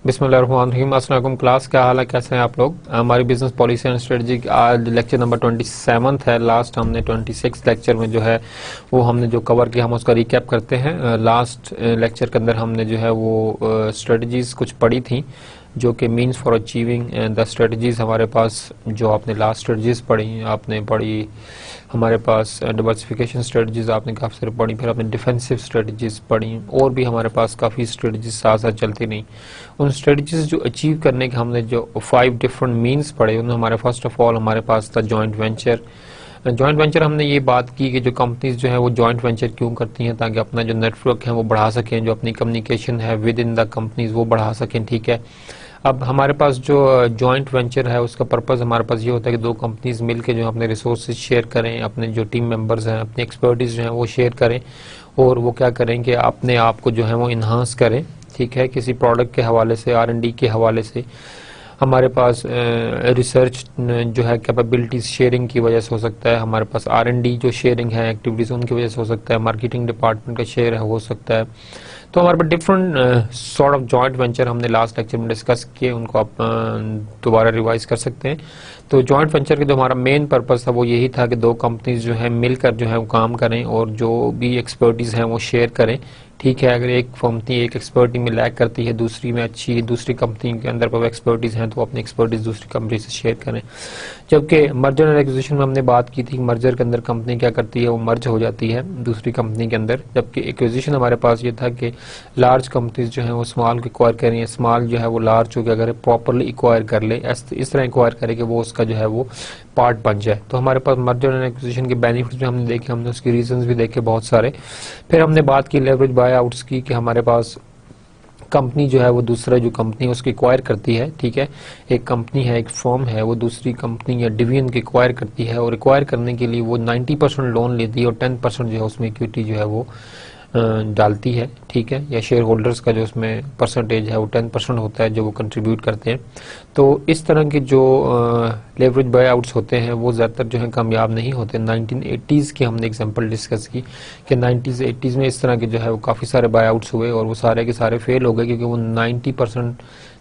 बिस्मिल्लाहिर्रहमानिर्रहीम। अस्सलाम वालेकुम क्लास, क्या हाल है, कैसे हैं आप लोग। हमारी बिजनेस पॉलिसी एंड स्ट्रेटजी आज लेक्चर नंबर 27 है। लास्ट हमने 26 लेक्चर में जो है वो हमने जो कवर किया हम उसका रिकैप करते हैं। लास्ट लेक्चर के अंदर हमने जो है वो स्ट्रेटजीज कुछ पढ़ी थी जो कि means for achieving the strategies हमारे पास जो आपने लास्ट स्ट्रेटजीज पढ़ी, आपने पढ़ी हमारे पास डाइवर्सिफिकेशन स्ट्रेटजीज आपने काफ़ी सारी पढ़ी, फिर आपने डिफेंसिव स्ट्रेटजीज पढ़ी और भी हमारे पास काफ़ी स्ट्रेटजीज साथ साथ चलती नहीं। उन स्ट्रेटजीज जो अचीव करने के हमने जो 5 डिफरेंट मीन्स पढ़े उनमें हमारे फर्स्ट ऑफ ऑल हमारे पास था जॉइंट वेंचर। जॉइंट वेंचर हमने ये बात की कि जो कंपनीज जो है वो जॉइंट वेंचर क्यों करती हैं, ताकि अपना जो नेटवर्क है वो बढ़ा सकें, जो अपनी कम्युनिकेशन है विद इन द कंपनीज वो बढ़ा सकें। ठीक है, अब हमारे पास जो जॉइंट वेंचर है उसका पर्पस हमारे पास ये होता है कि दो कंपनीज मिलकर जो अपने रिसोर्सेज शेयर करें, अपने जो टीम मेंबर्स हैं अपनी एक्सपर्टीज जो है वो शेयर करें और वो क्या करें कि अपने आप को जो है वो इन्हांस करें। ठीक है, किसी प्रोडक्ट के हवाले से, R&D के हवाले से, हमारे पास रिसर्च जो है कैपेबिलिटीज शेयरिंग की वजह से हो सकता है, हमारे पास R&D जो शेयरिंग है एक्टिविटीज उनकी वजह से हो सकता है, मार्केटिंग डिपार्टमेंट का शेयर है हो सकता है। तो हमारे पास different sort of joint venture हमने लास्ट लेक्चर में डिस्कस किए, उनको आप दोबारा रिवाइज कर सकते हैं। तो जॉइंट वेंचर का जो हमारा मेन पर्पस था वो यही था कि दो कंपनीज जो है मिलकर जो है वो काम करें और जो भी एक्सपर्टीज हैं वो शेयर करें। ठीक है, अगर एक कंपनी एक एक्सपर्टी में लैक करती है, दूसरी में अच्छी, दूसरी कंपनी के अंदर पर एक्सपर्टीज हैं तो अपनी एक्सपर्टीज दूसरी कंपनी से शेयर करें। जबकि मर्जर और एक्विजिशन में हमने बात की थी, मर्जर के अंदर कंपनी क्या करती है वो मर्ज हो जाती है दूसरी कंपनी के अंदर, जबकि एक्विजिशन हमारे पास ये था कि लार्ज कंपनीज जो है वो स्मॉल को एक्वायर करें, स्मॉल जो है वो लार्ज को क्या करे प्रॉपरली एक्वायर कर ले, इस तरह एक्वायर करे कि वो उसका जो है वो पार्ट बन जाए। तो हमारे पास मर्जर एंड एक्विजिशन के बेनिफिट्स भी हमने देखे, हमने उसके रीजंस भी देखे बहुत सारे। फिर हमने बात की लेवरेज बाय आउट्स की कि हमारे पास कंपनी जो है वो दूसरा जो कंपनी है उसकी एक्वायर करती है। ठीक है, एक कंपनी है, एक फर्म है, वो दूसरी कंपनी या डिवीजन की एक्वायर करती है और एक्वायर करने के लिए वो 90% लोन लेती है और 10% जो है उसमें इक्विटी जो है वो डालती है। ठीक है, या शेयर होल्डर्स का जो उसमें परसेंटेज है वो 10% होता है जो वो कंट्रीब्यूट करते हैं। तो इस तरह के जो लेवरेज बाय आउट्स होते हैं वो ज़्यादातर जो है कामयाब नहीं होते। 1980s की हमने एग्जांपल डिस्कस की कि 90s-80s में इस तरह के जो है वो काफ़ी सारे बाय आउट्स हुए और वो सारे के सारे फेल हो गए क्योंकि वो 90%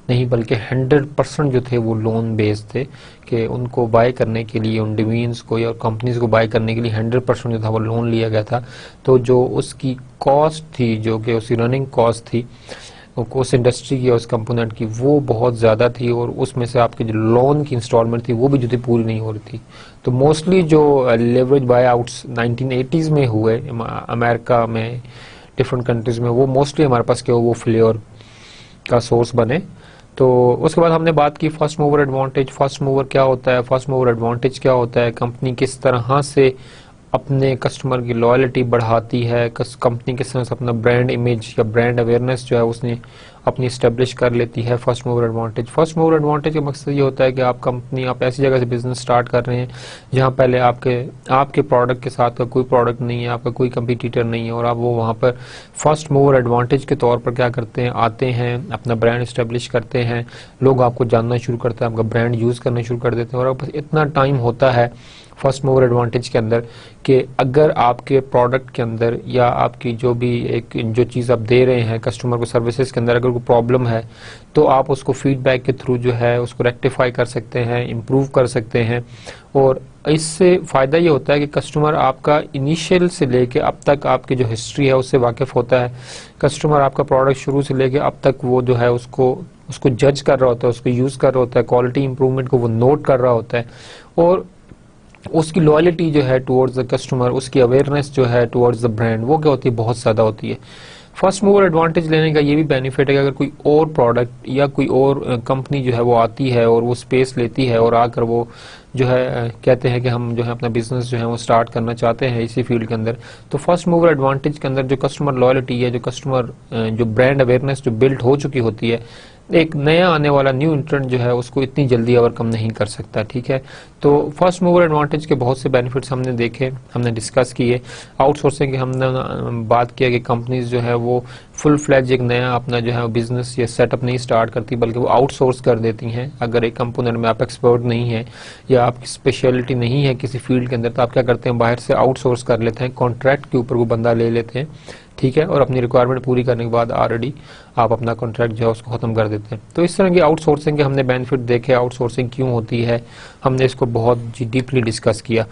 नहीं बल्कि 100% जो थे वो लोन बेस्ड थे कि उनको बाय करने के लिए, उन डिवीजन्स को या कंपनीज को बाय करने के लिए 100% जो था वो लोन लिया गया था। तो जो उसकी कॉस्ट थी, जो कि उसकी रनिंग कॉस्ट थी उस इंडस्ट्री की, उस कंपोनेंट की, वो बहुत ज़्यादा थी और उसमें से आपके जो लोन की इंस्टॉलमेंट थी वो भी जो थी पूरी नहीं हो रही थी। तो मोस्टली जो लेवरेज बाय आउट्स 1980s में हुए अमेरिका में, डिफरेंट कंट्रीज में, वो मोस्टली हमारे पास क्या वो फेल्योर का सोर्स बने। तो उसके बाद हमने बात की first mover advantage. First mover क्या होता है, फर्स्ट मूवर एडवांटेज क्या होता है, कंपनी किस तरह से अपने कस्टमर की लॉयल्टी बढ़ाती है, कंपनी किस तरह से अपना ब्रांड इमेज या ब्रांड अवेयरनेस जो है उसने अपनी स्टेब्लिश कर लेती है। First mover advantage, first mover advantage का मकसद ये होता है कि आप ऐसी जगह से बिजनेस स्टार्ट कर रहे हैं जहां पहले आपके प्रोडक्ट के साथ का कोई प्रोडक्ट नहीं है, आपका कोई कंपटीटर नहीं है, और आप वो वहां पर फर्स्ट मूवर एडवांटेज के तौर पर क्या करते हैं, आते हैं, अपना ब्रांड स्टेब्लिश करते हैं, लोग आपको जानना शुरू करते हैं, आपका ब्रांड यूज करना शुरू कर देते हैं। और आपके पास इतना टाइम होता है फर्स्ट मूवर एडवांटेज के अंदर कि अगर आपके प्रोडक्ट के अंदर या आपकी जो भी एक जो चीज़ आप दे रहे हैं कस्टमर को सर्विसेज के अंदर अगर कोई प्रॉब्लम है तो आप उसको फीडबैक के थ्रू जो है उसको रेक्टिफाई कर सकते हैं, इम्प्रूव कर सकते हैं। और इससे फ़ायदा ये होता है कि कस्टमर आपका इनिशियल से लेके अब तक आपकी जो हिस्ट्री है उससे वाकिफ़ होता है। कस्टमर आपका प्रोडक्ट शुरू से लेके अब तक वो जो है उसको जज कर रहा होता है, उसको यूज़ कर रहा होता है, क्वालिटी इंप्रूवमेंट को वो नोट कर रहा होता है और उसकी लॉयल्टी जो है टुवर्ड्स द कस्टमर, उसकी अवेयरनेस जो है टुवर्ड्स द ब्रांड वो क्या होती है, बहुत ज़्यादा होती है। फर्स्ट मूवर एडवांटेज लेने का ये भी बेनिफिट है कि अगर कोई और प्रोडक्ट या कोई और कंपनी जो है वो आती है और वो स्पेस लेती है और आकर वो जो है कहते हैं कि हम जो है अपना बिजनेस जो है वो स्टार्ट करना चाहते हैं इसी फील्ड के अंदर, तो फर्स्ट मूवर एडवांटेज के अंदर जो कस्टमर लॉयल्टी है, जो कस्टमर जो ब्रांड अवेयरनेस जो बिल्ड हो चुकी होती है, एक नया आने वाला न्यू इंट्रेंट जो है उसको इतनी जल्दी ओवरकम नहीं कर सकता। ठीक है, तो फर्स्ट मूवर एडवांटेज के बहुत से बेनिफिट्स हमने देखे, हमने डिस्कस किए। आउटसोर्सिंग की हमने बात किया कि कंपनीज जो है वो फुल फ्लैज एक नया अपना जो है बिजनेस या सेटअप नहीं स्टार्ट करती बल्कि वो आउटसोर्स कर देती हैं। अगर एक कंपोनेंट में आप एक्सपर्ट नहीं है या आपकी स्पेशलिटी नहीं है किसी फील्ड के अंदर तो आप क्या करते हैं, बाहर से आउटसोर्स कर लेते हैं, कॉन्ट्रैक्ट के ऊपर वो बंदा ले लेते हैं ठीक है, और अपनी रिक्वायरमेंट पूरी करने के बाद ऑलरेडी आप अपना कॉन्ट्रैक्ट जो है उसको खत्म कर देते हैं। तो इस तरह की आउटसोर्सिंग के हमने बेनिफिट देखे, आउटसोर्सिंग क्यों होती है, हमने इसको बहुत डीपली डिस्कस किया।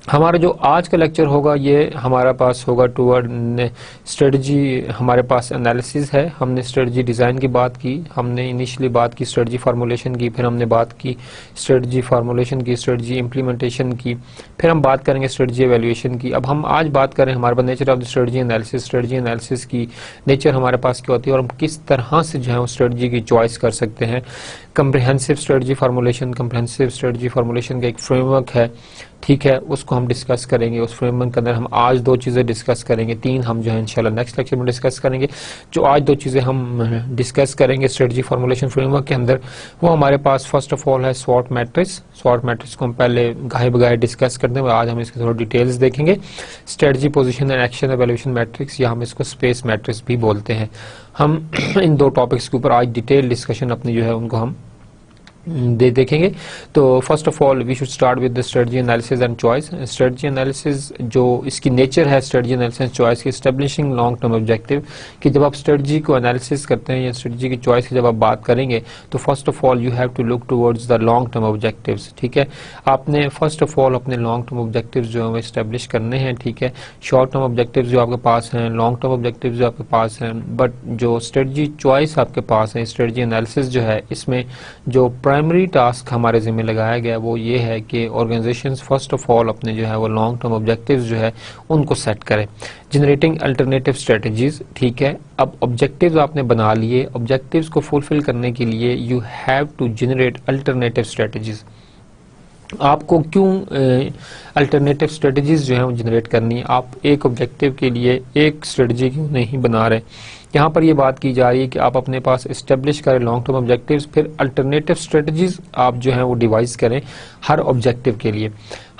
हमारा जो आज का लेक्चर होगा ये हमारा पास होगा टूवर्ड स्ट्रेटजी, हमारे पास एनालिसिस है। हमने स्ट्रेटजी डिज़ाइन की बात की, हमने इनिशियली बात की स्ट्रेटजी फार्मूलेशन की, फिर हमने बात की स्ट्रेटजी फार्मूलेशन की, स्ट्रेटजी इम्प्लीमेंटेशन की, फिर हम बात करेंगे स्ट्रेटजी एवेल्यूएशन की। अब हम आज बात करें हमारे पास nature of the strategy analysis. Strategy analysis की नेचर हमारे पास क्या होती है और हम किस तरह से जो है वो स्ट्रेटजी की चॉइस कर सकते हैं। Comprehensive strategy formulation, comprehensive strategy formulation का एक फ्रेमवर्क है, ठीक है, उसको हम डिस्कस करेंगे। उस फ्रेमवर्क के अंदर हम आज 2 चीज़ें डिस्कस करेंगे, 3 हम जो है इंशाल्लाह नेक्स्ट लेक्चर में डिस्कस करेंगे। जो आज 2 चीज़ें हम डिस्कस करेंगे स्ट्रेटजी फार्मूलेशन फ्रेमवर्क के अंदर, वो हमारे पास फर्स्ट ऑफ ऑल है स्वॉट मैट्रिक्स। स्वॉट मैट्रिक्स को हम पहले गाहे बगाहे डिस्कस करते हैं, आज हम इसके थोड़ा डिटेल्स देखेंगे। Strategy position and action evaluation matrix, या हम इसको स्पेस मैट्रिक्स भी बोलते हैं। हम इन 2 टॉपिक्स के ऊपर आज डिटेल डिस्कशन अपनी जो है उनको हम देखेंगे। तो first of all we should start with the strategy analysis and choice. Strategy analysis जो इसकी नेचर है, स्ट्रेटजी एनालिसिस एंड चॉइस की एस्टेब्लिशिंग लॉन्ग टर्म ऑब्जेक्टिव, कि जब आप स्ट्रेटजी को एनालिसिस करते हैं या स्ट्रेटजी की चॉइस की जब आप बात करेंगे तो first of all you have to look towards the long term objectives, ठीक है। आपने फर्स्ट ऑफ ऑल अपने लॉन्ग टर्म ऑब्जेक्टिव्स जो है वो एस्टेब्लिश करने हैं, ठीक है। शॉर्ट टर्म ऑब्जेक्टिव्स जो आपके पास हैं, लॉन्ग टर्म ऑब्जेक्टिव्स जो आपके पास हैं, बट जो स्ट्रेटजी चॉइस आपके पास है, स्ट्रेटजी एनालिसिस जो है, इसमें जो प्राइमरी टास्क हमारे जिम्मे लगाया गया वो ये है कि ऑर्गेनाइजेशंस फर्स्ट ऑफ ऑल अपने जो है वो लॉन्ग टर्म ऑब्जेक्टिव्स जो है उनको सेट करें। जनरेटिंग अल्टरनेटिव स्ट्रेटजीज, ठीक है। अब ऑब्जेक्टिव्स आपने बना लिए, ऑब्जेक्टिव्स को फुलफिल करने के लिए you have to generate alternative strategies. आपको क्यों अल्टरनेटिव स्ट्रेटजीज जो है वो जनरेट करनी है? आप एक ऑब्जेक्टिव के लिए एक स्ट्रेटजी क्यों नहीं बना रहे? यहाँ पर ये बात की जा रही है कि आप अपने पास इस्टेब्लिश करें लॉन्ग टर्म ऑब्जेक्टिव्स, फिर अल्टरनेटिव स्ट्रेटजीज आप जो है वो डिवाइस करें हर ऑब्जेक्टिव के लिए।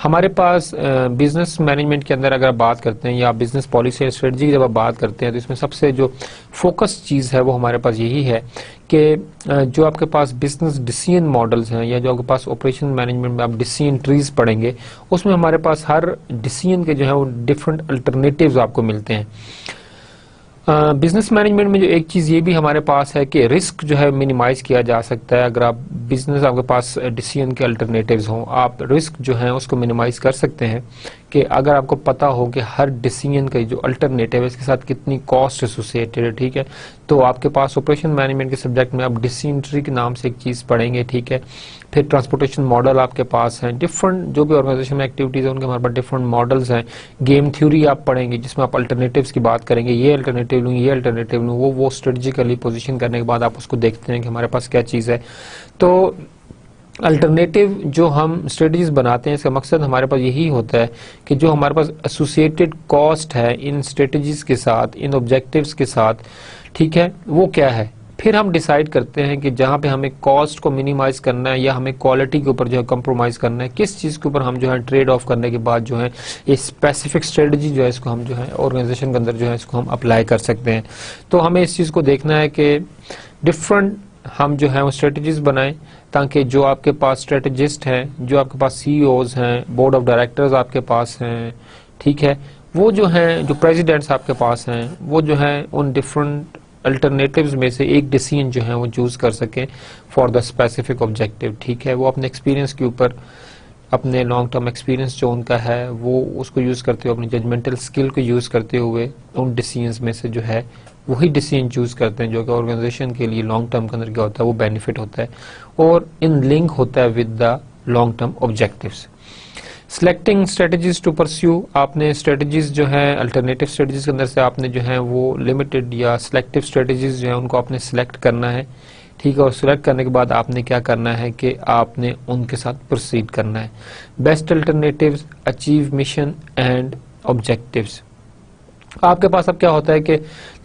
हमारे पास बिजनेस मैनेजमेंट के अंदर अगर आप बात करते हैं या बिजनेस पॉलिसी या स्ट्रेटजी की जब आप बात करते हैं तो इसमें सबसे जो फोकस चीज़ है वो हमारे पास यही है कि जो आपके पास बिजनेस डिसीजन मॉडल्स हैं या जो आपके पास ऑपरेशन मैनेजमेंट में आप डिसीजन ट्रीज पढ़ेंगे, उसमें हमारे पास हर डिसीजन के जो है वो डिफरेंट अल्टरनेटिव्स आपको मिलते हैं। बिजनेस मैनेजमेंट में जो एक चीज़ ये भी हमारे पास है कि रिस्क जो है मिनिमाइज किया जा सकता है। अगर आप बिजनेस आपके पास डिसीजन के अल्टरनेटिव्स हों, आप रिस्क जो है उसको मिनिमाइज कर सकते हैं कि अगर आपको पता हो कि हर डिसीजन का जो अल्टरनेटिव है इसके साथ कितनी कॉस्ट एसोसिएटेड है, ठीक है। तो आपके पास ऑपरेशन मैनेजमेंट के सब्जेक्ट में आप डिसीजन ट्री के नाम से एक चीज़ पढ़ेंगे, ठीक है। फिर ट्रांसपोर्टेशन मॉडल आपके पास हैं, डिफरेंट जो भी ऑर्गेनाइजेशन में एक्टिविटीज़ है उनके हमारे पास डिफरेंट मॉडल्स हैं। गेम थ्योरी आप पढ़ेंगे जिसमें आप अल्टरनेटिव्स की बात करेंगे, ये अल्टरनेटिव लूँ, ये अल्टरनेटिव लूँ, वो स्ट्रेटजिकली पोजीशन करने के बाद आप उसको देखते हैं कि हमारे पास क्या चीज़ है। तो अल्टरनेटिव जो हम स्ट्रेटजीज बनाते हैं इसका मकसद हमारे पास यही होता है कि जो हमारे पास एसोसिएटेड कॉस्ट है इन स्ट्रेटजीज के साथ, इन ऑब्जेक्टिव्स के साथ, ठीक है, वो क्या है। फिर हम डिसाइड करते हैं कि जहां पे हमें कॉस्ट को मिनिमाइज करना है या हमें क्वालिटी के ऊपर जो है कंप्रोमाइज करना है, किस चीज़ के ऊपर हम जो है ट्रेड ऑफ करने के बाद जो है ये स्पेसिफिक स्ट्रेटजी जो है इसको हम जो है ऑर्गेनाइजेशन के अंदर जो है इसको हम अप्लाई कर सकते हैं। तो हमें इस चीज़ को देखना है कि डिफरेंट हम जो है वो स्ट्रेटजीज बनाएं ताकि जो आपके पास स्ट्रेटजिस्ट हैं, जो आपके पास सीईओज हैं, बोर्ड ऑफ डायरेक्टर्स आपके पास हैं, ठीक है, वो जो हैं, जो प्रेसिडेंट्स आपके पास हैं, वो जो है उन डिफरेंट अल्टरनेटिव्स में से एक डिसीजन जो है वो चूज कर सकें फॉर द स्पेसिफिक ऑब्जेक्टिव, ठीक है। वो अपने एक्सपीरियंस के ऊपर, अपने लॉन्ग टर्म एक्सपीरियंस जो उनका है वो उसको यूज़ करते हुए, अपनी जजमेंटल स्किल को यूज़ करते हुए उन डिसीजंस में से जो है वही डिसीजन चूज करते हैं जो कि ऑर्गेनाइजेशन के लिए लॉन्ग टर्म के अंदर क्या होता है वो बेनिफिट होता है और इन लिंक होता है with the long term objectives. Selecting strategies to pursue, आपने स्ट्रेटजीज जो है अल्टरनेटिव स्ट्रेटजीज के अंदर से आपने जो है वो लिमिटेड या सिलेक्टिव स्ट्रेटजीज जो है उनको आपने सिलेक्ट करना है, ठीक है। और सिलेक्ट करने के बाद आपने क्या करना है कि आपने उनके साथ प्रोसीड करना है। Best alternatives achieve mission and objectives. आपके पास अब क्या होता है कि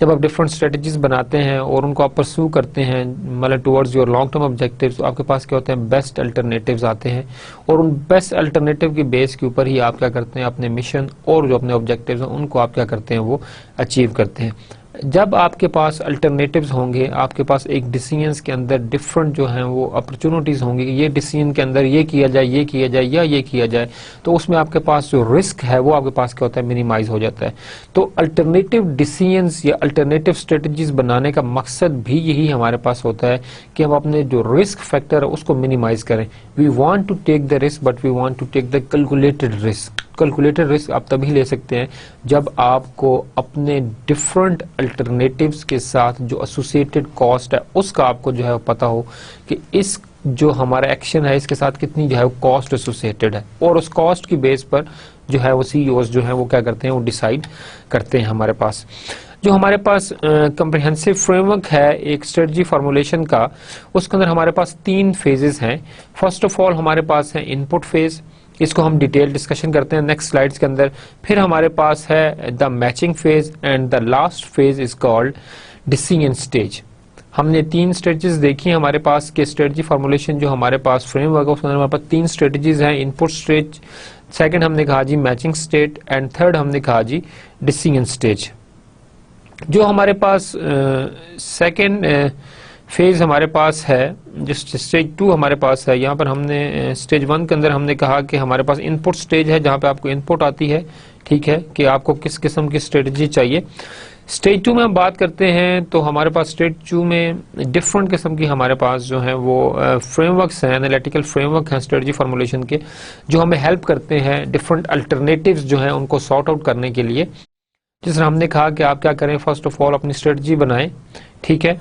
जब आप डिफरेंट स्ट्रेटजीज बनाते हैं और उनको आप परस्यू करते हैं मतलब towards your long term objectives, तो आपके पास क्या होते हैं बेस्ट अल्टरनेटिव्स आते हैं और उन बेस्ट अल्टरनेटिव की बेस के ऊपर ही आप क्या करते हैं अपने मिशन और जो अपने ऑब्जेक्टिव्स हैं उनको आप क्या करते हैं वो अचीव करते हैं। जब आपके पास अल्टरनेटिव्स होंगे, आपके पास एक डिसीजंस के अंदर डिफरेंट जो हैं वो अपॉर्चुनिटीज होंगी कि ये डिसीजन के अंदर ये किया जाए, ये किया जाए या ये किया जाए, तो उसमें आपके पास जो रिस्क है वो आपके पास क्या होता है, मिनिमाइज हो जाता है। तो अल्टरनेटिव डिसीजंस या अल्टरनेटिव स्ट्रेटजीज बनाने का मकसद भी यही हमारे पास होता है कि हम अपने जो रिस्क फैक्टर है उसको मिनिमाइज करें। We want to take the risk but we want to take the calculated risk. Calculated risk आप तभी ले सकते हैं जब आपको अपने डिफरेंट अल्टरनेटिव्स के साथ जो एसोसिएटेड कॉस्ट है उसका आपको जो है पता हो कि इस जो हमारा एक्शन है इसके साथ कितनी जो है कॉस्ट एसोसिएटेड है, और उस कॉस्ट की बेस पर जो है वो सीईओज जो है वो क्या करते हैं, वो डिसाइड करते हैं। हमारे पास जो हमारे पास कम्प्रिहेंसिव फ्रेमवर्क है एक स्ट्रेटजी फॉर्मुलेशन का, उसके अंदर हमारे पास 3 फेजेस हैं। फर्स्ट ऑफ ऑल हमारे पास है इनपुट फेज, इसको हम डिटेल डिस्कशन करते हैं नेक्स्ट स्लाइड्स के अंदर। फिर हमारे पास है the matching phase and the last phase is called decision stage. हमने 3 स्ट्रेटजीज देखी हैं हमारे पास के स्ट्रेटजी फॉर्मुलेशन जो हमारे पास फ्रेमवर्क है उसके अंदर हमारे पास 3 स्ट्रेटजीज हैं। इनपुट स्टेज, सेकंड हमने कहा जी मैचिंग स्टेट, एंड थर्ड हमने कहा जी डिसीजन स्टेज। जो हमारे पास सेकंड फेज हमारे पास है, जो स्टेज 2 हमारे पास है, यहाँ पर हमने स्टेज 1 के अंदर हमने कहा कि हमारे पास इनपुट स्टेज है जहाँ पे आपको इनपुट आती है, ठीक है, कि आपको किस किस्म की स्ट्रेटजी चाहिए। स्टेज 2 में हम बात करते हैं तो हमारे पास स्टेज 2 में डिफरेंट किस्म की हमारे पास जो है वो फ्रेमवर्क्स हैं, एनालिटिकल फ्रेमवर्क हैं स्ट्रेटजी फॉर्मुलेशन के, जो हमें हेल्प करते हैं डिफरेंट अल्टरनेटिव्स जो हैं उनको सॉर्ट आउट करने के लिए। जिस तरह हमने कहा कि आप क्या करें, फर्स्ट ऑफ ऑल अपनी स्ट्रेटजी बनाएं, ठीक है।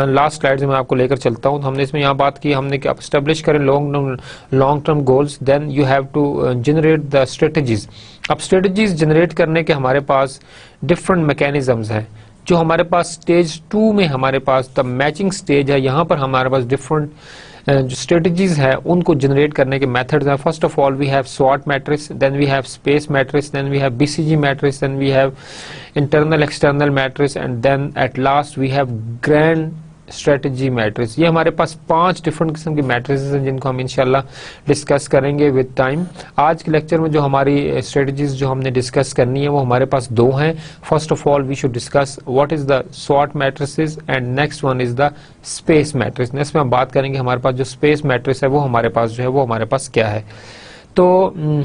लास्ट स्लाइड में मैं आपको लेकर चलता हूं। तो हमने इसमें यहाँ बात की, हमने कि आप एस्टेब्लिश करें long term goals, then you have to generate the strategies. अब स्ट्रेटजीज जनरेट करने के हमारे पास डिफरेंट मैकेनिज्म्स हैं। जो हमारे पास स्टेज 2 में हमारे पास द मैचिंग स्टेज है, यहाँ पर हमारे पास डिफरेंट जो स्ट्रेटजीज है उनको जनरेट करने के मेथड्स हैं। First of all we have स्वॉट matrix, then we have space matrix, then we have BCG matrix, then we have internal external matrix, and then at last we have grand strategy matrix. ये हमारे पास 5 different किस्म की matrices हैं जिनको हम इंशाल्लाह discuss करेंगे विद टाइम। आज के लेक्चर में जो हमारी स्ट्रेटजीज जो हमने डिस्कस करनी है वो हमारे पास 2 हैं। First of all we should discuss what is the स्वॉट matrices and next one is the space matrix. Next में हम बात करेंगे हमारे पास जो स्पेस मैट्रिक्स है वो हमारे पास जो है वो हमारे पास क्या है। तो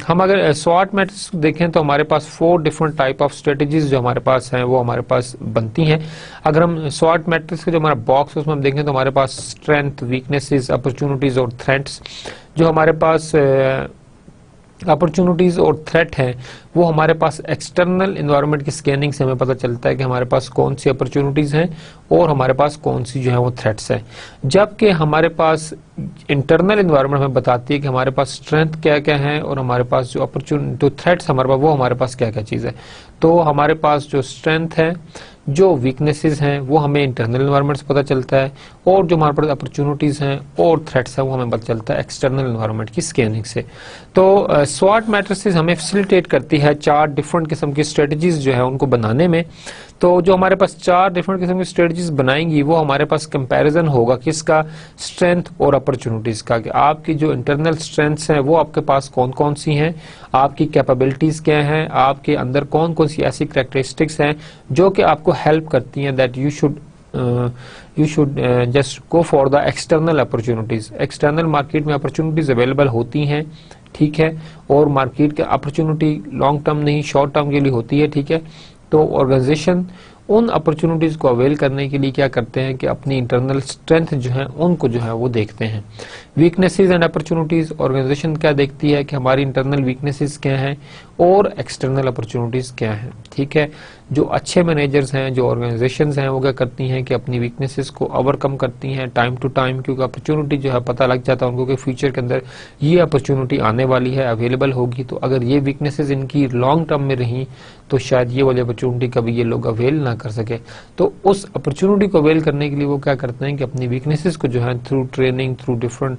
हम अगर स्वॉट मैट्रिक्स देखें तो हमारे पास 4 डिफरेंट टाइप ऑफ स्ट्रेटजीज जो हमारे पास हैं वो हमारे पास बनती हैं। अगर हम स्वॉट मैट्रिक्स का जो हमारा बॉक्स है उसमें हम देखें तो हमारे पास स्ट्रेंथ, वीकनेसेस, अपॉर्चुनिटीज और थ्रेट्स, जो हमारे पास अपॉर्चुनिटीज और थ्रेट हैं वो हमारे पास एक्सटर्नल एनवायरनमेंट की स्कैनिंग से हमें पता चलता है कि हमारे पास कौन सी अपॉर्चुनिटीज हैं और हमारे पास कौन सी जो है वो थ्रेट्स हैं। जबकि हमारे पास इंटरनल एनवायरनमेंट हमें बताती है कि हमारे पास स्ट्रेंथ क्या क्या है और हमारे पास जो जो थ्रेट्स हमारे पास वो हमारे पास क्या क्या चीज़ है। तो हमारे पास जो स्ट्रेंथ है, जो वीकनेसेस हैं वो हमें इंटरनल एनवायरनमेंट से पता चलता है, और जो हमारे पास अपॉर्चुनिटीज हैं और थ्रेट्स हैं वो हमें पता चलता है एक्सटर्नल एनवायरनमेंट की स्कैनिंग से। तो स्वॉट मैट्रिसेस हमें फैसिलिटेट करती है 4 डिफरेंट किस्म की स्ट्रेटजीज जो है उनको बनाने में। तो जो हमारे पास 4 डिफरेंट किस्म की स्ट्रेटजीज बनाएंगी वो हमारे पास कंपैरिजन होगा किसका, स्ट्रेंथ और अपॉर्चुनिटीज का, कि आपकी जो इंटरनल स्ट्रेंथ्स हैं वो आपके पास कौन कौन सी हैं, आपकी कैपेबिलिटीज क्या हैं, आपके अंदर कौन कौन सी ऐसी कैरेक्टरिस्टिक्स हैं जो कि आपको हेल्प करती हैं that you should just go for the external opportunities. External market में अपॉर्चुनिटीज अवेलेबल होती हैं, ठीक है, और मार्केट के अपॉर्चुनिटी लॉन्ग टर्म नहीं शॉर्ट टर्म के लिए होती है, ठीक है। तो ऑर्गेनाइजेशन उन अपॉर्चुनिटीज को अवेल करने के लिए क्या करते हैं कि अपनी इंटरनल स्ट्रेंथ जो है उनको जो है वो देखते हैं। वीकनेसेस एंड अपॉर्चुनिटीज, ऑर्गेनाइजेशन क्या देखती है कि हमारी इंटरनल वीकनेसेस क्या हैं और एक्सटर्नल अपॉर्चुनिटीज क्या हैं, ठीक है। जो अच्छे मैनेजर्स हैं, जो ऑर्गेनाइजेशंस हैं वो क्या करती हैं कि अपनी वीकनेसेस को ओवरकम करती हैं टाइम टू टाइम, क्योंकि अपॉर्चुनिटी जो है पता लग जाता है उनको कि फ्यूचर के अंदर ये अपॉर्चुनिटी आने वाली है, अवेलेबल होगी। तो अगर ये वीकनेसेस इनकी लॉन्ग टर्म में रही तो शायद ये वाली अपॉर्चुनिटी कभी ये लोग अवेल ना कर सके। तो उस अपॉर्चुनिटी को अवेल करने के लिए वो क्या करते हैं कि अपनी वीकनेसेस को जो है through training, through different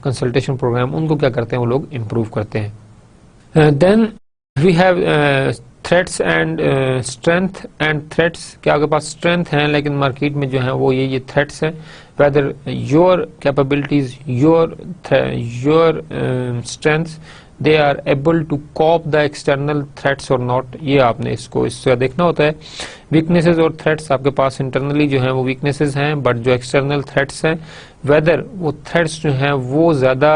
consultation program, उनको क्या करते हैं वो लोग इम्प्रूव करते हैं। Then we have threats and strength and threats. क्या आपके पास स्ट्रेंथ है लेकिन मार्केट में जो है वो ये थ्रेट्स हैं, whether your capabilities, your strengths, they are able to cope the external threats और नॉट, ये आपने इससे देखना होता है। वीकनेसेस और थ्रेट्स आपके पास इंटरनली जो है वो वीकनेसेस हैं, बट जो एक्सटर्नल थ्रेट्स हैं वेदर वो थ्रेट्स जो हैं वो ज्यादा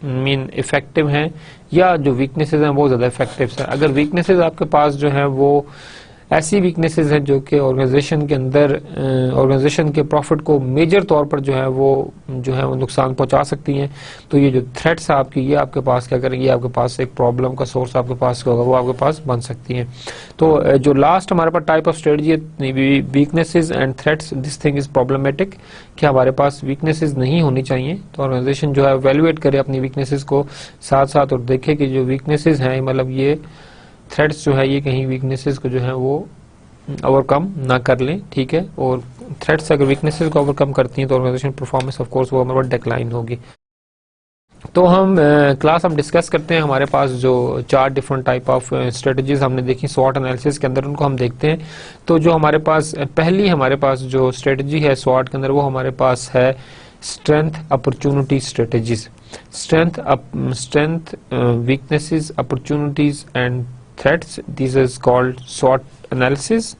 इफेक्टिव हैं या जो वीकनेसेस हैं वो ज्यादा इफेक्टिव हैं। अगर वीकनेसेस आपके पास जो है वो ऐसी वीकनेसेस हैं जो कि ऑर्गेनाइजेशन के अंदर ऑर्गेनाइजेशन के प्रॉफिट को मेजर तौर पर जो है वो नुकसान पहुंचा सकती हैं, तो ये जो थ्रेट्स है आपकी, ये आपके पास क्या करेंगे, आपके पास एक प्रॉब्लम का सोर्स आपके पास होगा, वो आपके पास बन सकती हैं। तो जो लास्ट हमारे पास टाइप ऑफ स्ट्रेटजी है, weaknesses and threats, this thing is problematic, कि हमारे पास वीकनेसेस नहीं होनी चाहिए। तो ऑर्गेनाइजेशन जो है वैल्यूएट करे अपनी वीकनेसेस को साथ साथ और देखे कि जो वीकनेसेस हैं, मतलब ये थ्रेड्स जो है ये कहीं वीकनेसेस को जो है वो ओवरकम ना कर लें, ठीक है। और थ्रेड्स अगर वीकनेसेस को ओवरकम करती हैं तो ऑर्गेनाइजेशन परफॉर्मेंस ऑफ कोर्स वो हमारे डिक्लाइन होगी। तो हम क्लास हम डिस्कस करते हैं, हमारे पास जो 4 डिफरेंट टाइप ऑफ स्ट्रेटजीज हमने देखी स्वॉट एनालिसिस के अंदर, उनको हम देखते हैं। तो जो हमारे पास पहली हमारे पास जो स्ट्रेटजी है स्वॉट के अंदर, वो हमारे पास है strength opportunity strategies. Strength weaknesses opportunities and threats, this is called स्वॉट एनालिसिस,